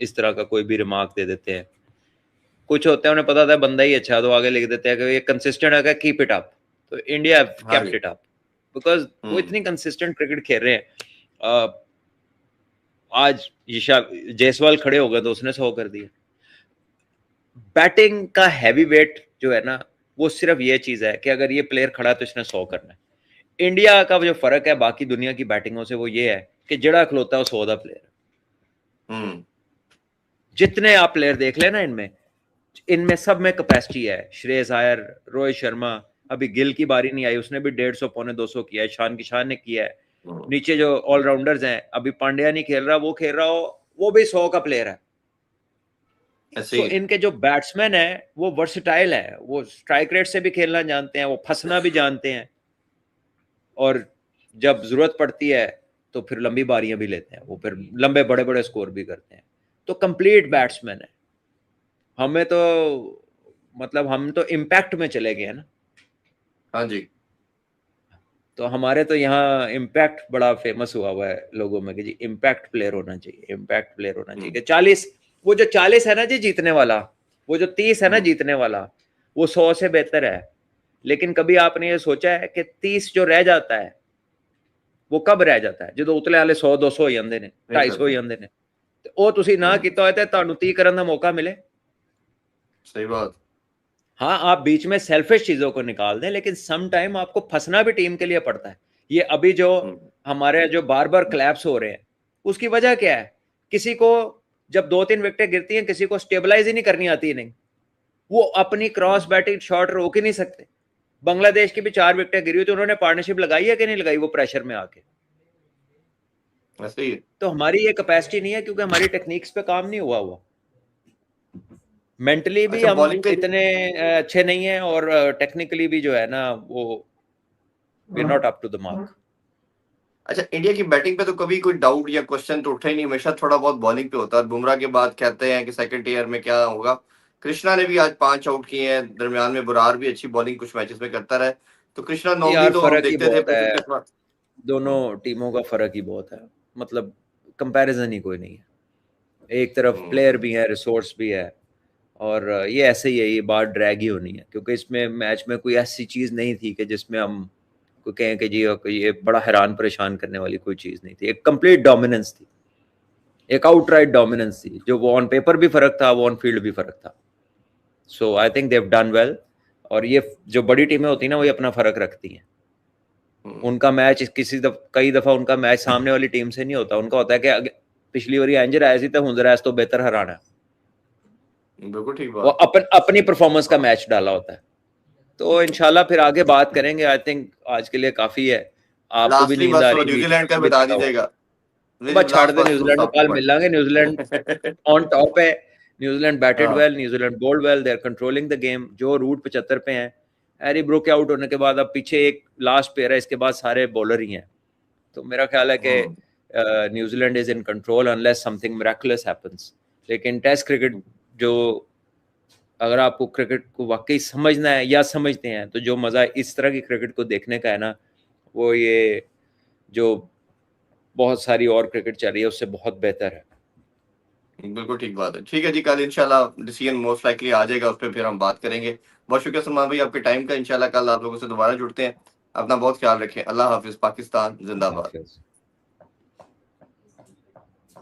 इस तरह का कोई भी रिमार्क दे देते हैं। कुछ होते हैं उन्हें पता था बंदा ही अच्छा, तो आगे लिख देते हैं कि ये कंसिस्टेंट है, कीप इट अप। तो India kept it up because वो इतनी कंसिस्टेंट क्रिकेट खेल रहे हैं। आज जायसवाल खड़े हो गए तो उसने 100 कर दिया। बैटिंग का हैवी वेट जो है ना वो सिर्फ ये चीज है कि अगर ये प्लेयर खड़ा तो इसने 100 करना है। इंडिया का जो फर्क है बाकी दुनिया की बैटिंगों से वो ये है कि जड़ा खलोता है वो 100 प्लेयर। जितने आप प्लेयर देख लेना इनमें सब में कैपेसिटी है। श्रेयस अय्यर, रोहित शर्मा, अभी गिल की बारी नहीं आई, उसने भी 150 पौने 200 किया है, शान किशान ने किया है। नीचे जो ऑलराउंडर्स हैं, अभी पांड्या नहीं खेल रहा, वो खेल रहा हो, वो भी 100 का प्लेयर है। तो इनके जो बैट्समैन है वो वर्सटाइल है, वो स्ट्राइक रेट से भी खेलना जानते हैं, वो फंसना भी जानते हैं, और जब जरूरत पड़ती है तो फिर लंबी बारियां भी लेते हैं, वो फिर लंबे बड़े बड़े स्कोर भी करते हैं। तो कंप्लीट बैट्समैन है। हमें तो मतलब हम तो इम्पैक्ट में चले गए ना। हाँ जी। तो हमारे तो यहाँ इम्पैक्ट बड़ा फेमस हुआ है लोगों में कि जी इम्पैक्ट प्लेयर होना चाहिए, इम्पैक्ट प्लेयर होना चाहिए। कि 40, वो जो 40 है ना जी जीतने वाला, वो जो 30 है ना जीतने वाला, वो 100 से बेहतर है। लेकिन कभी आपने ये सोचा है कि 30 जो रह जाता है वो कब रह जाता है? जो उतले वाले 100 200 हो जाते हैं, 250 हो जाते हैं, तो वो तुसी ना किया होया ते तुहानू 30 करने का मौका मिले। सही बात। हाँ आप बीच में सेल्फिश चीजों को निकाल दें, लेकिन सम टाइम आपको फंसना भी टीम के लिए पड़ता है। ये अभी जो हमारे जो बार बार क्लैप्स हो रहे हैं उसकी वजह क्या है? किसी को जब 2-3 विकेटें गिरती हैं, किसी को स्टेबलाइज ही नहीं करनी आती, नहीं वो अपनी क्रॉस बैटिंग शॉट रोक ही नहीं सकते। बांग्लादेश की भी 4 विकेटें गिरी हुई, तो उन्होंने पार्टनरशिप लगाई है कि नहीं लगाई? वो प्रेशर में आके। तो हमारी ये कैपेसिटी नहीं है क्योंकि हमारी टेक्निक्स पे काम नहीं हुआ। मेंटली भी हम इतने अच्छे नहीं हैं, और टेक्निकली भी जो है ना वो we are not up to the mark. अच्छा, इंडिया की बैटिंग पे तो कभी कोई डाउट या क्वेश्चन तो उठा ही नहीं, हमेशा थोड़ा बहुत बॉलिंग पे होता है। बुमराह के बाद कहते हैं कि सेकंड ईयर में क्या होगा। कृष्णा ने भी आज 5 आउट किए हैं, दरमियान में बुरार भी अच्छी बॉलिंग कुछ मैचेस में करता रहा। तो कृष्णा नॉर्मली तो हम देखते थे दोनों टीमों का फर्क ही बहुत है, मतलब कंपैरिजन ही कोई नहीं है। एक तरफ प्लेयर भी है, रिसोर्स भी है, और ये ऐसे ही है, ये बात ड्रैग ही होनी है, क्योंकि इसमें मैच में कोई ऐसी चीज़ नहीं थी कि जिसमें हम कोई कहें कि जी ये बड़ा हैरान परेशान करने वाली कोई चीज़ नहीं थी। एक कंप्लीट डोमिनेंस थी, एक आउटराइट डोमिनेंस थी, जो वो ऑन पेपर भी फर्क था, वो ऑन फील्ड भी फर्क था। So I think they've done well. और ये जो बड़ी टीमें होती हैं ना, वो ये अपना फर्क रखती हैं। उनका मैच कई दफा उनका मैच सामने वाली टीम से नहीं होता, उनका होता है कि पिछली बारी इंज रहा सी तो हुंद रहा तो बेहतर हराना। बिल्कुल ठीक वो बात। अपनी परफॉर्मेंस का मैच डाला होता है। तो इंशाल्लाह फिर आगे बात करेंगे। आई थिंक आज के लिए काफी है। आपको भी लास्टली नींद बस आ वो रही होगी, न्यूजीलैंड का भी बता थका हुआ। दीजिएगा। तो नहीं बस नहीं, छाड़ लास्ट दे, बस न्यूजीलैंड को आपका कल पॉइंट। मिलेंगे। न्यूजीलैंड ऑन टॉप है, न्यूजीलैंड बैटेड हाँ। Well, New Zealand bowled well, they are controlling the game. Joe Root 75 पे हैं, हैरी ब्रूक के आउट होने के बाद अब पीछे एक लास्ट पेयर है, इसके बाद सारे बॉलर ही हैं। तो मेरा ख्याल है कि New Zealand is in control unless something miraculous happens. लेकिन टेस्ट क्रिकेट जो, अगर आपको क्रिकेट को वाकई समझना है या समझते हैं, तो जो मज़ा इस तरह की क्रिकेट को देखने का है ना, वो ये जो बहुत सारी और क्रिकेट चल रही है उससे बहुत बेहतर है। बिल्कुल ठीक बात है। ठीक है जी, कल इंशाल्लाह डिसीजन मोस्ट लाइकली आ जाएगा, उस पर फिर हम बात करेंगे। बहुत शुक्रिया सलमान भाई आपके टाइम का। इंशाल्लाह कल आप लोगों से दोबारा जुड़ते हैं। अपना बहुत ख्याल रखें। अल्लाह हाफिज। पाकिस्तान जिंदाबाद। हाफिज।